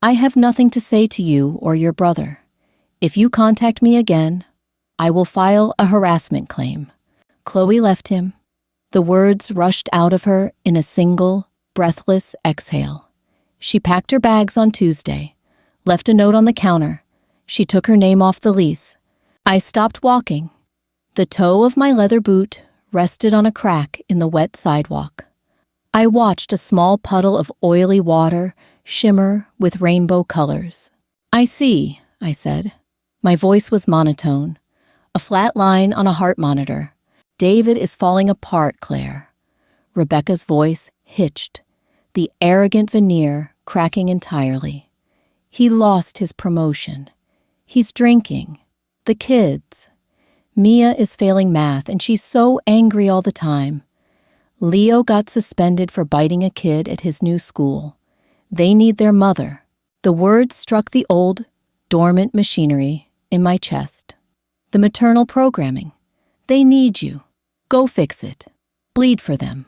I have nothing to say to you or your brother. If you contact me again, I will file a harassment claim. Chloe left him. The words rushed out of her in a single, breathless exhale. She packed her bags on Tuesday, left a note on the counter. She took her name off the lease. I stopped walking. The toe of my leather boot rested on a crack in the wet sidewalk. I watched a small puddle of oily water shimmer with rainbow colors. I see, I said. My voice was monotone, a flat line on a heart monitor. David is falling apart, Claire. Rebecca's voice hitched, the arrogant veneer cracking entirely. He lost his promotion. He's drinking. The kids. Mia is failing math, and she's so angry all the time. Leo got suspended for biting a kid at his new school. They need their mother. The words struck the old, dormant machinery in my chest. The maternal programming. They need you. Go fix it. Bleed for them.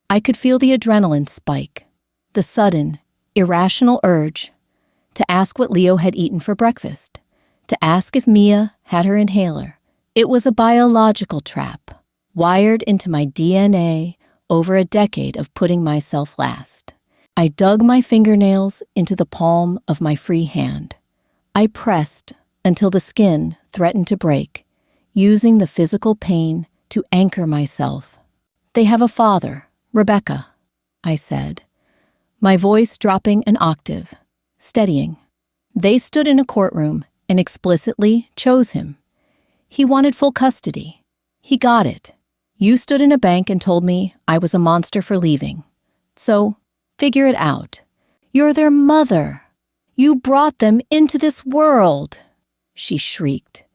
I could feel the adrenaline spike, the sudden, irrational urge to ask what Leo had eaten for breakfast, to ask if Mia had her inhaler. It was a biological trap, wired into my DNA over a decade of putting myself last. I dug my fingernails into the palm of my free hand. I pressed until the skin threatened to break, using the physical pain to anchor myself. They have a father, Rebecca, I said, my voice dropping an octave, steadying. They stood in a courtroom and explicitly chose him. He wanted full custody. He got it. You stood in a bank and told me I was a monster for leaving. So, figure it out. You're their mother. You brought them into this world, she shrieked,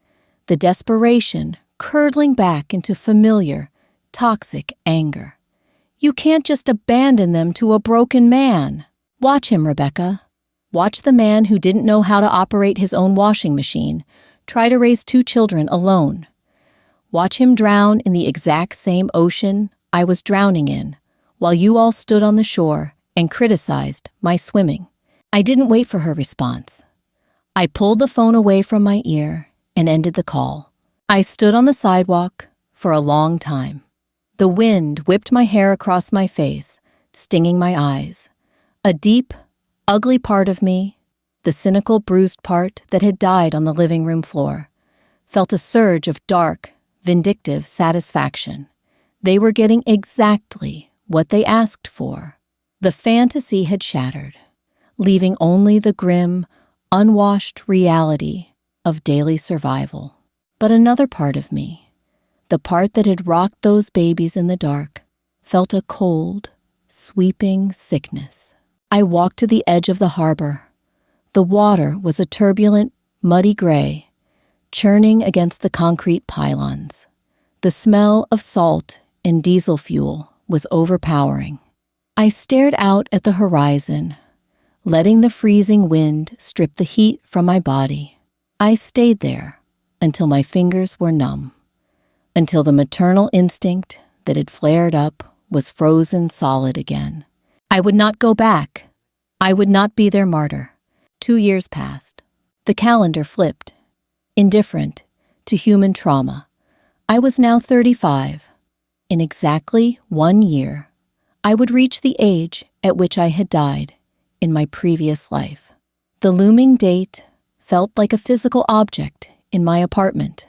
the desperation curdling back into familiar, toxic anger. You can't just abandon them to a broken man. Watch him, Rebecca. Watch the man who didn't know how to operate his own washing machine try to raise 2 children alone. Watch him drown in the exact same ocean I was drowning in, while you all stood on the shore and criticized my swimming. I didn't wait for her response. I pulled the phone away from my ear and ended the call. I stood on the sidewalk for a long time. The wind whipped my hair across my face, stinging my eyes. A deep, ugly part of me, the cynical, bruised part that had died on the living room floor, felt a surge of dark, vindictive satisfaction. They were getting exactly what they asked for. The fantasy had shattered, leaving only the grim, unwashed reality of daily survival. But another part of me, the part that had rocked those babies in the dark, felt a cold, sweeping sickness. I walked to the edge of the harbor. The water was a turbulent, muddy gray, churning against the concrete pylons. The smell of salt and diesel fuel was overpowering. I stared out at the horizon, letting the freezing wind strip the heat from my body. I stayed there until my fingers were numb, until the maternal instinct that had flared up was frozen solid again. I would not go back. I would not be their martyr. 2 years passed. The calendar flipped. Indifferent to human trauma, I was now 35. In exactly 1 year, I would reach the age at which I had died in my previous life. The looming date felt like a physical object in my apartment,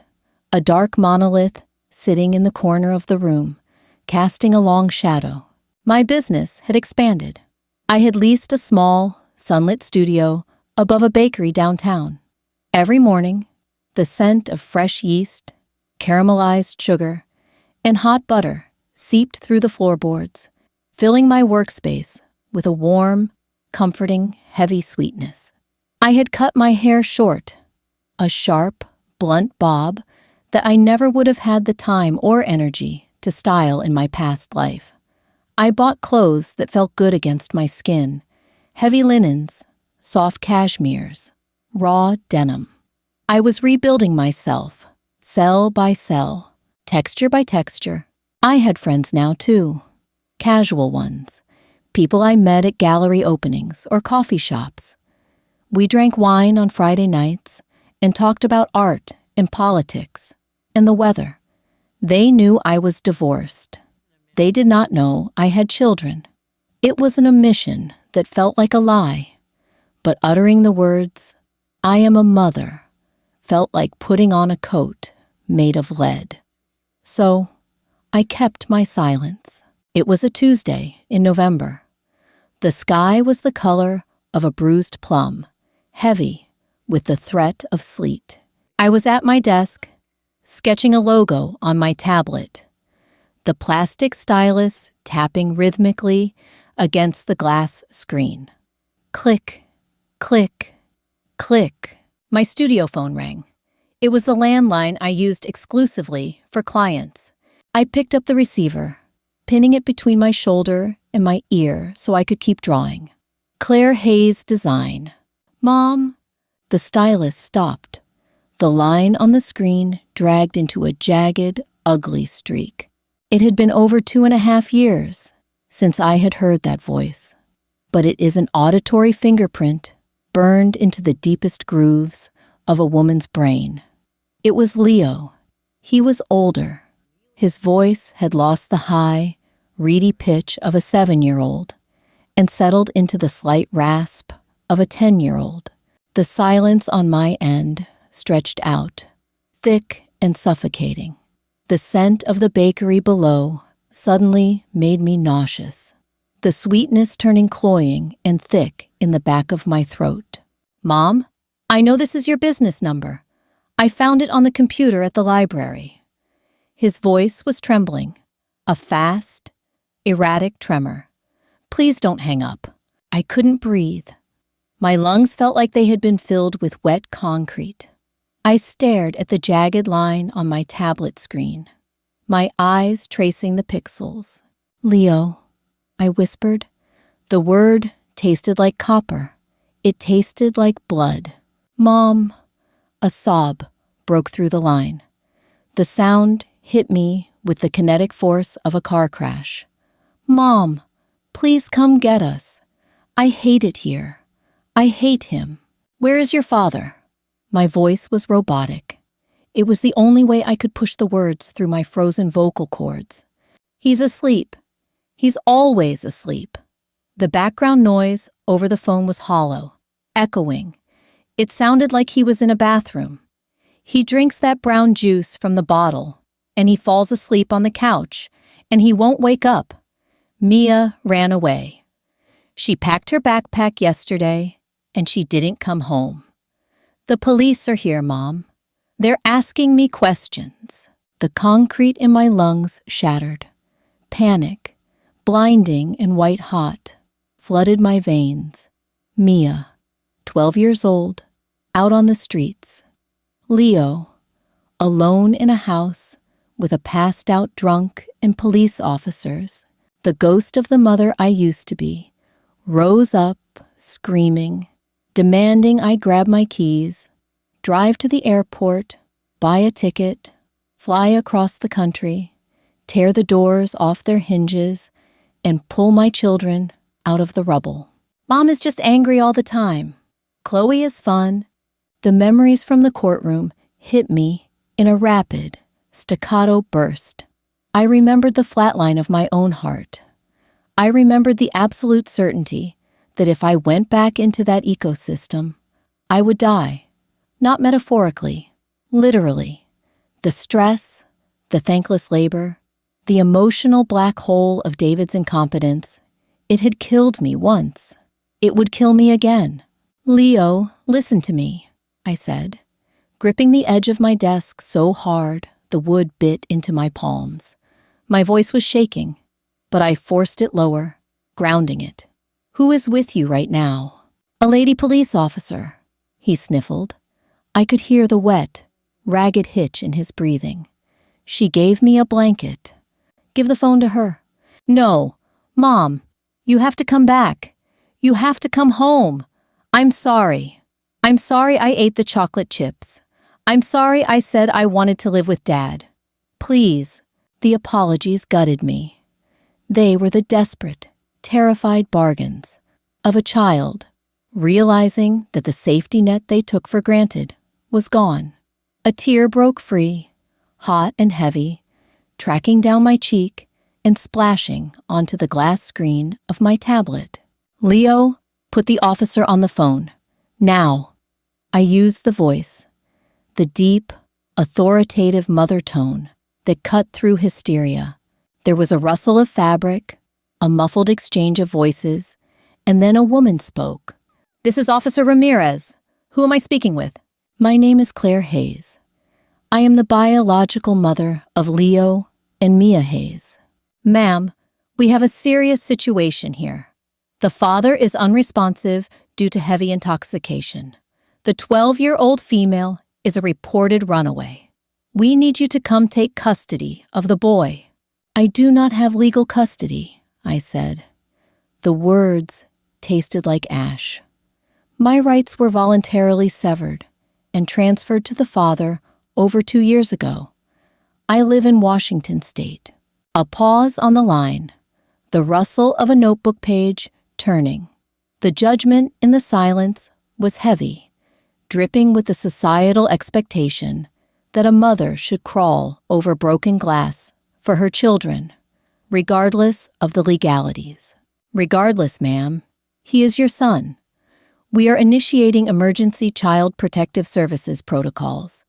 a dark monolith sitting in the corner of the room, casting a long shadow. My business had expanded. I had leased a small, sunlit studio above a bakery downtown. Every morning, the scent of fresh yeast, caramelized sugar, and hot butter seeped through the floorboards, filling my workspace with a warm, comforting, heavy sweetness. I had cut my hair short, a sharp, blunt bob that I never would have had the time or energy to style in my past life. I bought clothes that felt good against my skin, heavy linens, soft cashmeres, raw denim. I was rebuilding myself, cell by cell, texture by texture. I had friends now, too. Casual ones, people I met at gallery openings or coffee shops. We drank wine on Friday nights and talked about art and politics and the weather. They knew I was divorced. They did not know I had children. It was an omission that felt like a lie, but uttering the words, "I am a mother," felt like putting on a coat made of lead. So, I kept my silence. It was a Tuesday in November. The sky was the color of a bruised plum, heavy with the threat of sleet. I was at my desk, sketching a logo on my tablet, the plastic stylus tapping rhythmically against the glass screen. Click, click, click. My studio phone rang. It was the landline I used exclusively for clients. I picked up the receiver, pinning it between my shoulder and my ear so I could keep drawing. Claire Hayes Design. Mom? The stylus stopped. The line on the screen dragged into a jagged, ugly streak. It had been over 2.5 years since I had heard that voice, but it is an auditory fingerprint burned into the deepest grooves of a woman's brain. It was Leo. He was older. His voice had lost the high, reedy pitch of a 7-year-old and settled into the slight rasp of a 10-year-old. The silence on my end stretched out, thick and suffocating. The scent of the bakery below suddenly made me nauseous, the sweetness turning cloying and thick in the back of my throat. Mom, I know this is your business number. I found it on the computer at the library. His voice was trembling, a fast, erratic tremor. "Please don't hang up." I couldn't breathe. My lungs felt like they had been filled with wet concrete. I stared at the jagged line on my tablet screen, my eyes tracing the pixels. "Leo," I whispered. The word tasted like copper. It tasted like blood. "Mom." A sob broke through the line. The sound hit me with the kinetic force of a car crash. "Mom, please come get us. I hate it here. I hate him. Where is your father?" My voice was robotic. It was the only way I could push the words through my frozen vocal cords. "He's asleep. He's always asleep." The background noise over the phone was hollow, echoing. It sounded like he was in a bathroom. "He drinks that brown juice from the bottle, and he falls asleep on the couch, and he won't wake up." Mia ran away. She packed her backpack yesterday, and she didn't come home. "The police are here, Mom. They're asking me questions." The concrete in my lungs shattered. Panic, blinding and white-hot, flooded my veins. Mia, 12 years old, out on the streets. Leo, alone in a house with a passed-out drunk and police officers. The ghost of the mother I used to be rose up, screaming, demanding I grab my keys, drive to the airport, buy a ticket, fly across the country, tear the doors off their hinges, and pull my children out of the rubble. Mom is just angry all the time. Chloe is fun. The memories from the courtroom hit me in a rapid, staccato burst. I remembered the flatline of my own heart. I remembered the absolute certainty that if I went back into that ecosystem, I would die. Not metaphorically, literally. The stress, the thankless labor, the emotional black hole of David's incompetence, it had killed me once. It would kill me again. "Leo, listen to me," I said, gripping the edge of my desk so hard the wood bit into my palms. My voice was shaking, but I forced it lower, grounding it. "Who is with you right now?" "A lady police officer," he sniffled. I could hear the wet, ragged hitch in his breathing. "She gave me a blanket." "Give the phone to her." "No, Mom, you have to come back. You have to come home. I'm sorry. I'm sorry I ate the chocolate chips. I'm sorry I said I wanted to live with Dad. Please." The apologies gutted me. They were the desperate, terrified bargains of a child realizing that the safety net they took for granted was gone. A tear broke free, hot and heavy, tracking down my cheek and splashing onto the glass screen of my tablet. "Leo, put the officer on the phone. Now." I used the voice, the deep, authoritative mother tone that cut through hysteria. There was a rustle of fabric, a muffled exchange of voices, and then a woman spoke. "This is Officer Ramirez. Who am I speaking with?" "My name is Claire Hayes. I am the biological mother of Leo and Mia Hayes." "Ma'am, we have a serious situation here. The father is unresponsive due to heavy intoxication. The 12-year-old female is a reported runaway. We need you to come take custody of the boy." "I do not have legal custody," I said. The words tasted like ash. My rights were voluntarily severed and transferred to the father over 2 years ago. I live in Washington State. A pause on the line, the rustle of a notebook page turning. The judgment in the silence was heavy, dripping with the societal expectation that a mother should crawl over broken glass for her children, regardless of the legalities. "Regardless, ma'am, he is your son. We are initiating emergency child protective services protocols.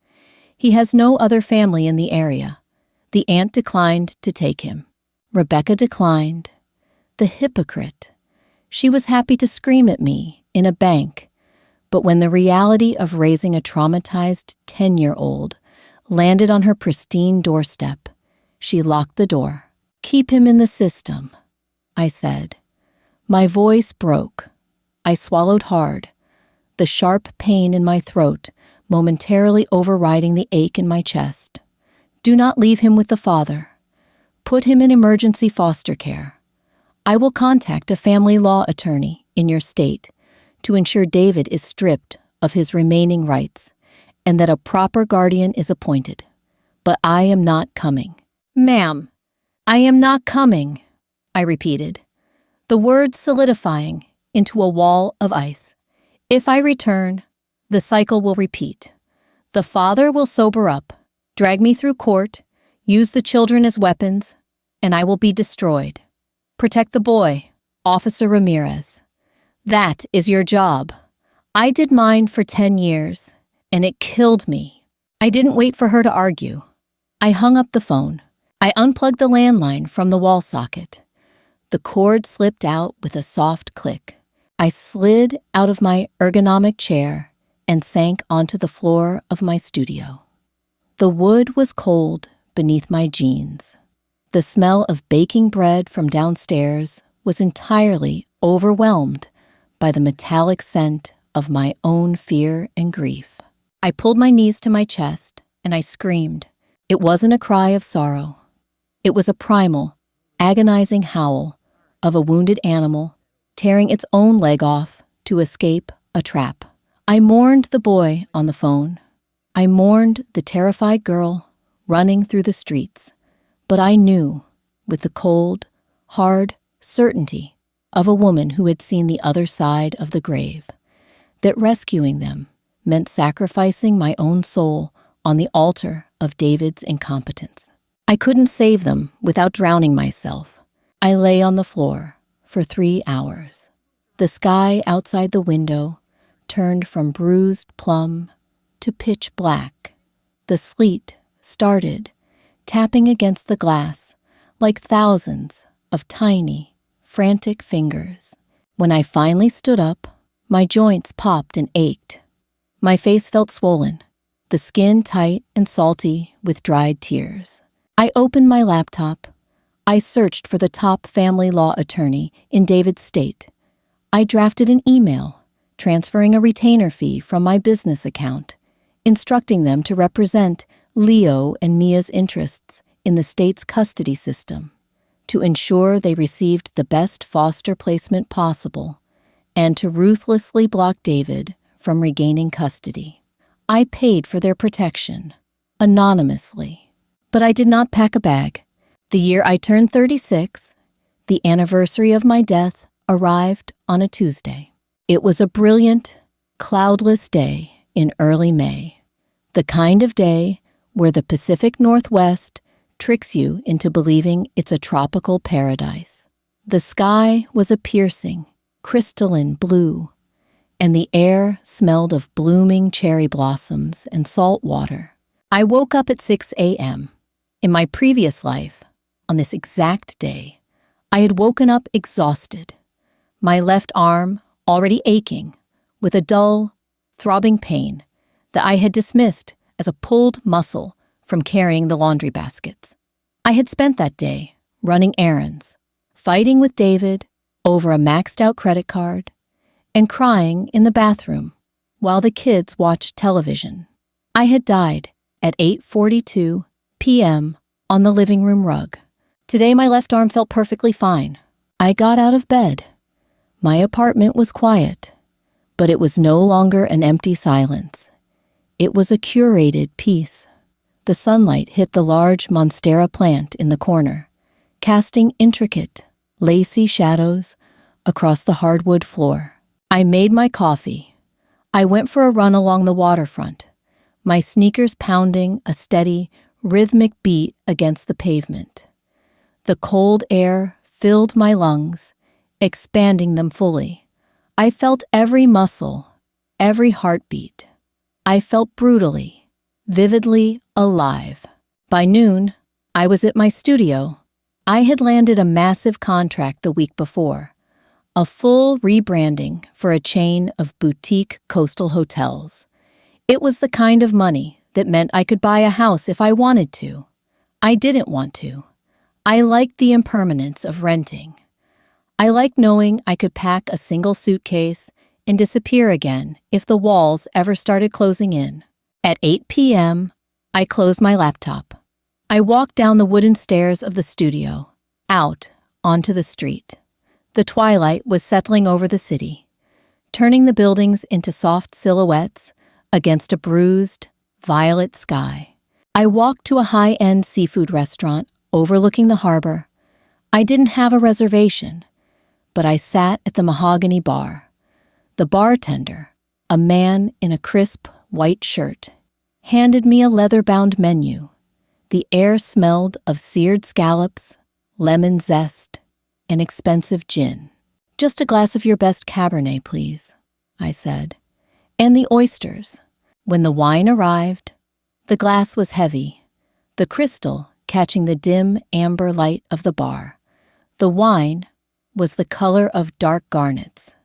He has no other family in the area. The aunt declined to take him. Rebecca declined. The hypocrite. She was happy to scream at me in a bank, but when the reality of raising a traumatized 10-year-old landed on her pristine doorstep, She locked the door. "Keep him in the system," I said. My voice broke. I swallowed hard, the sharp pain in my throat momentarily overriding the ache in my chest. "Do not leave him with the father. Put him in emergency foster care. I will contact a family law attorney in your state to ensure David is stripped of his remaining rights and that a proper guardian is appointed. But I am not coming." "Ma'am, I am not coming," I repeated, the words solidifying into a wall of ice. "If I return, the cycle will repeat. The father will sober up, drag me through court, use the children as weapons, and I will be destroyed. Protect the boy, Officer Ramirez. That is your job. I did mine for 10 years, and it killed me." I didn't wait for her to argue. I hung up the phone. I unplugged the landline from the wall socket. The cord slipped out with a soft click. I slid out of my ergonomic chair and sank onto the floor of my studio. The wood was cold beneath my jeans. The smell of baking bread from downstairs was entirely overwhelmed by the metallic scent of my own fear and grief. I pulled my knees to my chest and I screamed. It wasn't a cry of sorrow. It was a primal, agonizing howl of a wounded animal tearing its own leg off to escape a trap. I mourned the boy on the phone. I mourned the terrified girl running through the streets. But I knew, with the cold, hard certainty of a woman who had seen the other side of the grave, that rescuing them meant sacrificing my own soul on the altar of David's incompetence. I couldn't save them without drowning myself. I lay on the floor for 3 hours. The sky outside the window turned from bruised plum to pitch black. The sleet started tapping against the glass like thousands of tiny, frantic fingers. When I finally stood up, my joints popped and ached. My face felt swollen, the skin tight and salty with dried tears. I opened my laptop. I searched for the top family law attorney in David's state. I drafted an email, transferring a retainer fee from my business account, instructing them to represent Leo and Mia's interests in the state's custody system, to ensure they received the best foster placement possible, and to ruthlessly block David from regaining custody. I paid for their protection, anonymously. But I did not pack a bag. The year I turned 36, the anniversary of my death, arrived on a Tuesday. It was a brilliant, cloudless day in early May, the kind of day where the Pacific Northwest tricks you into believing it's a tropical paradise. The sky was a piercing, crystalline blue, and the air smelled of blooming cherry blossoms and salt water. I woke up at 6 a.m. In my previous life, on this exact day, I had woken up exhausted, my left arm already aching with a dull, throbbing pain that I had dismissed as a pulled muscle from carrying the laundry baskets. I had spent that day running errands, fighting with David over a maxed-out credit card, and crying in the bathroom while the kids watched television. I had died at 8:42 p.m. on the living room rug. Today my left arm felt perfectly fine. I got out of bed. My apartment was quiet, but it was no longer an empty silence. It was a curated peace. The sunlight hit the large monstera plant in the corner, casting intricate, lacy shadows across the hardwood floor. I made my coffee. I went for a run along the waterfront, my sneakers pounding a steady, rhythmic beat against the pavement. The cold air filled my lungs, expanding them fully. I felt every muscle, every heartbeat. I felt brutally, vividly alive. By noon, I was at my studio. I had landed a massive contract the week before, a full rebranding for a chain of boutique coastal hotels. It was the kind of money that meant I could buy a house if I wanted to. I didn't want to. I liked the impermanence of renting. I liked knowing I could pack a single suitcase and disappear again if the walls ever started closing in. At 8 p.m., I closed my laptop. I walked down the wooden stairs of the studio, out onto the street. The twilight was settling over the city, turning the buildings into soft silhouettes against a bruised, violet sky. I walked to a high-end seafood restaurant overlooking the harbor. I didn't have a reservation, but I sat at the mahogany bar. The bartender, a man in a crisp white shirt, handed me a leather-bound menu. The air smelled of seared scallops, lemon zest, and expensive gin. "Just a glass of your best Cabernet, please," I said. "And the oysters." When the wine arrived, the glass was heavy, the crystal catching the dim amber light of the bar. The wine was the color of dark garnets.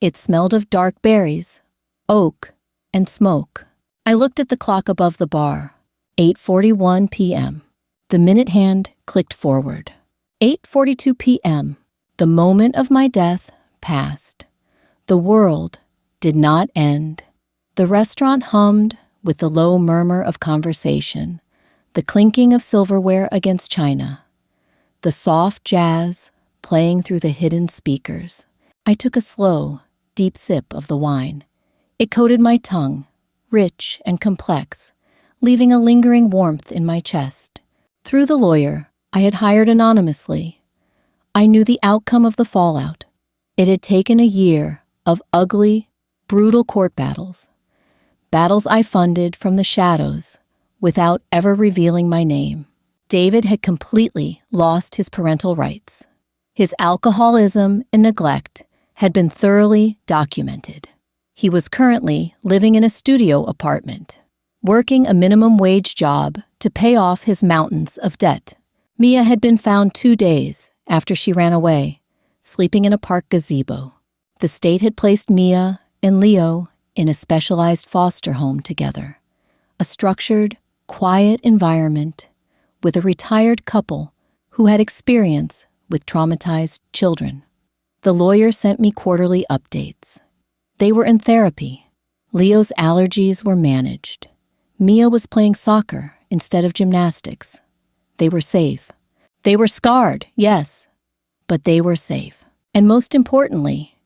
It smelled of dark berries, oak, and smoke. I looked at the clock above the bar. 8:41 p.m. The minute hand clicked forward. 8:42 p.m. The moment of my death passed. The world did not end. The restaurant hummed with the low murmur of conversation, the clinking of silverware against china, the soft jazz playing through the hidden speakers. I took a slow, deep sip of the wine. It coated my tongue, rich and complex, leaving a lingering warmth in my chest. Through the lawyer I had hired anonymously, I knew the outcome of the fallout. It had taken a year of ugly, brutal court battles I funded from the shadows without ever revealing my name. David had completely lost his parental rights. His alcoholism and neglect had been thoroughly documented. He was currently living in a studio apartment, working a minimum wage job to pay off his mountains of debt. Mia had been found 2 days after she ran away, sleeping in a park gazebo. The state had placed Mia and Leo in a specialized foster home together, a structured, quiet environment with a retired couple who had experience with traumatized children. The lawyer sent me quarterly updates. They were in therapy. Leo's allergies were managed. Mia was playing soccer instead of gymnastics. They were safe. They were scarred, yes, but they were safe. And most importantly,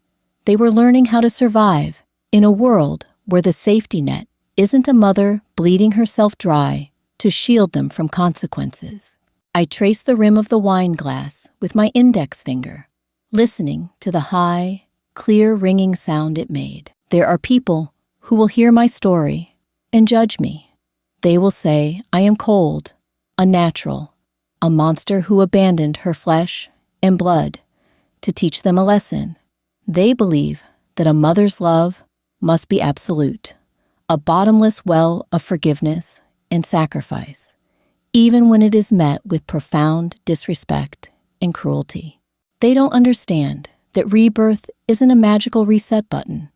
they were learning how to survive in a world where the safety net isn't a mother bleeding herself dry to shield them from consequences. I traced the rim of the wine glass with my index finger, listening to the high, clear ringing sound it made. There are people who will hear my story and judge me. They will say I am cold, unnatural, a monster who abandoned her flesh and blood to teach them a lesson. They believe that a mother's love must be absolute, a bottomless well of forgiveness and sacrifice, even when it is met with profound disrespect and cruelty. They don't understand that rebirth isn't a magical reset button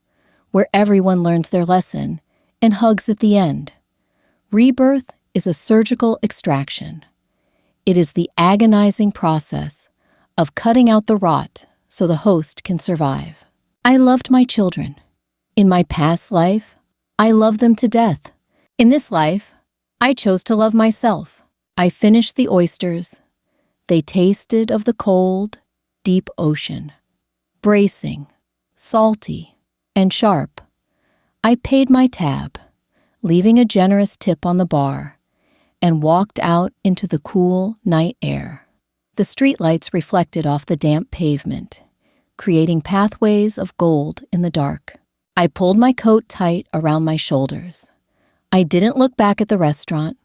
where everyone learns their lesson and hugs at the end. Rebirth is a surgical extraction. It is the agonizing process of cutting out the rot so the host can survive. I loved my children. In my past life, I loved them to death. In this life, I chose to love myself. I finished the oysters. They tasted of the cold, deep ocean, bracing, salty, and sharp. I paid my tab, leaving a generous tip on the bar, and walked out into the cool night air. The streetlights reflected off the damp pavement, creating pathways of gold in the dark. I pulled my coat tight around my shoulders. I didn't look back at the restaurant.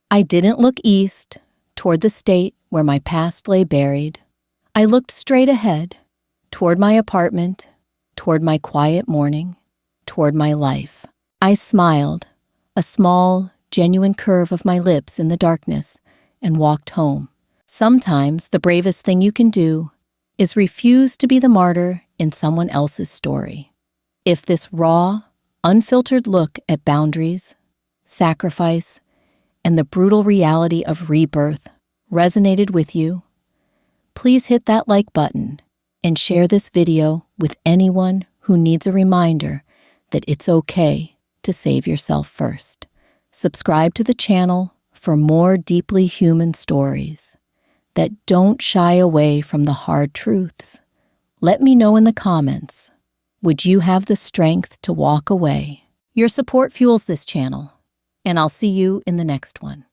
I didn't look east, toward the state where my past lay buried. I looked straight ahead, toward my apartment, toward my quiet morning, toward my life. I smiled, a small, genuine curve of my lips in the darkness, and walked home. Sometimes the bravest thing you can do is refuse to be the martyr in someone else's story. If this raw, unfiltered look at boundaries, sacrifice, and the brutal reality of rebirth resonated with you, please hit that like button and share this video with anyone who needs a reminder that it's okay to save yourself first. Subscribe to the channel for more deeply human stories that don't shy away from the hard truths. Let me know in the comments, would you have the strength to walk away? Your support fuels this channel, and I'll see you in the next one.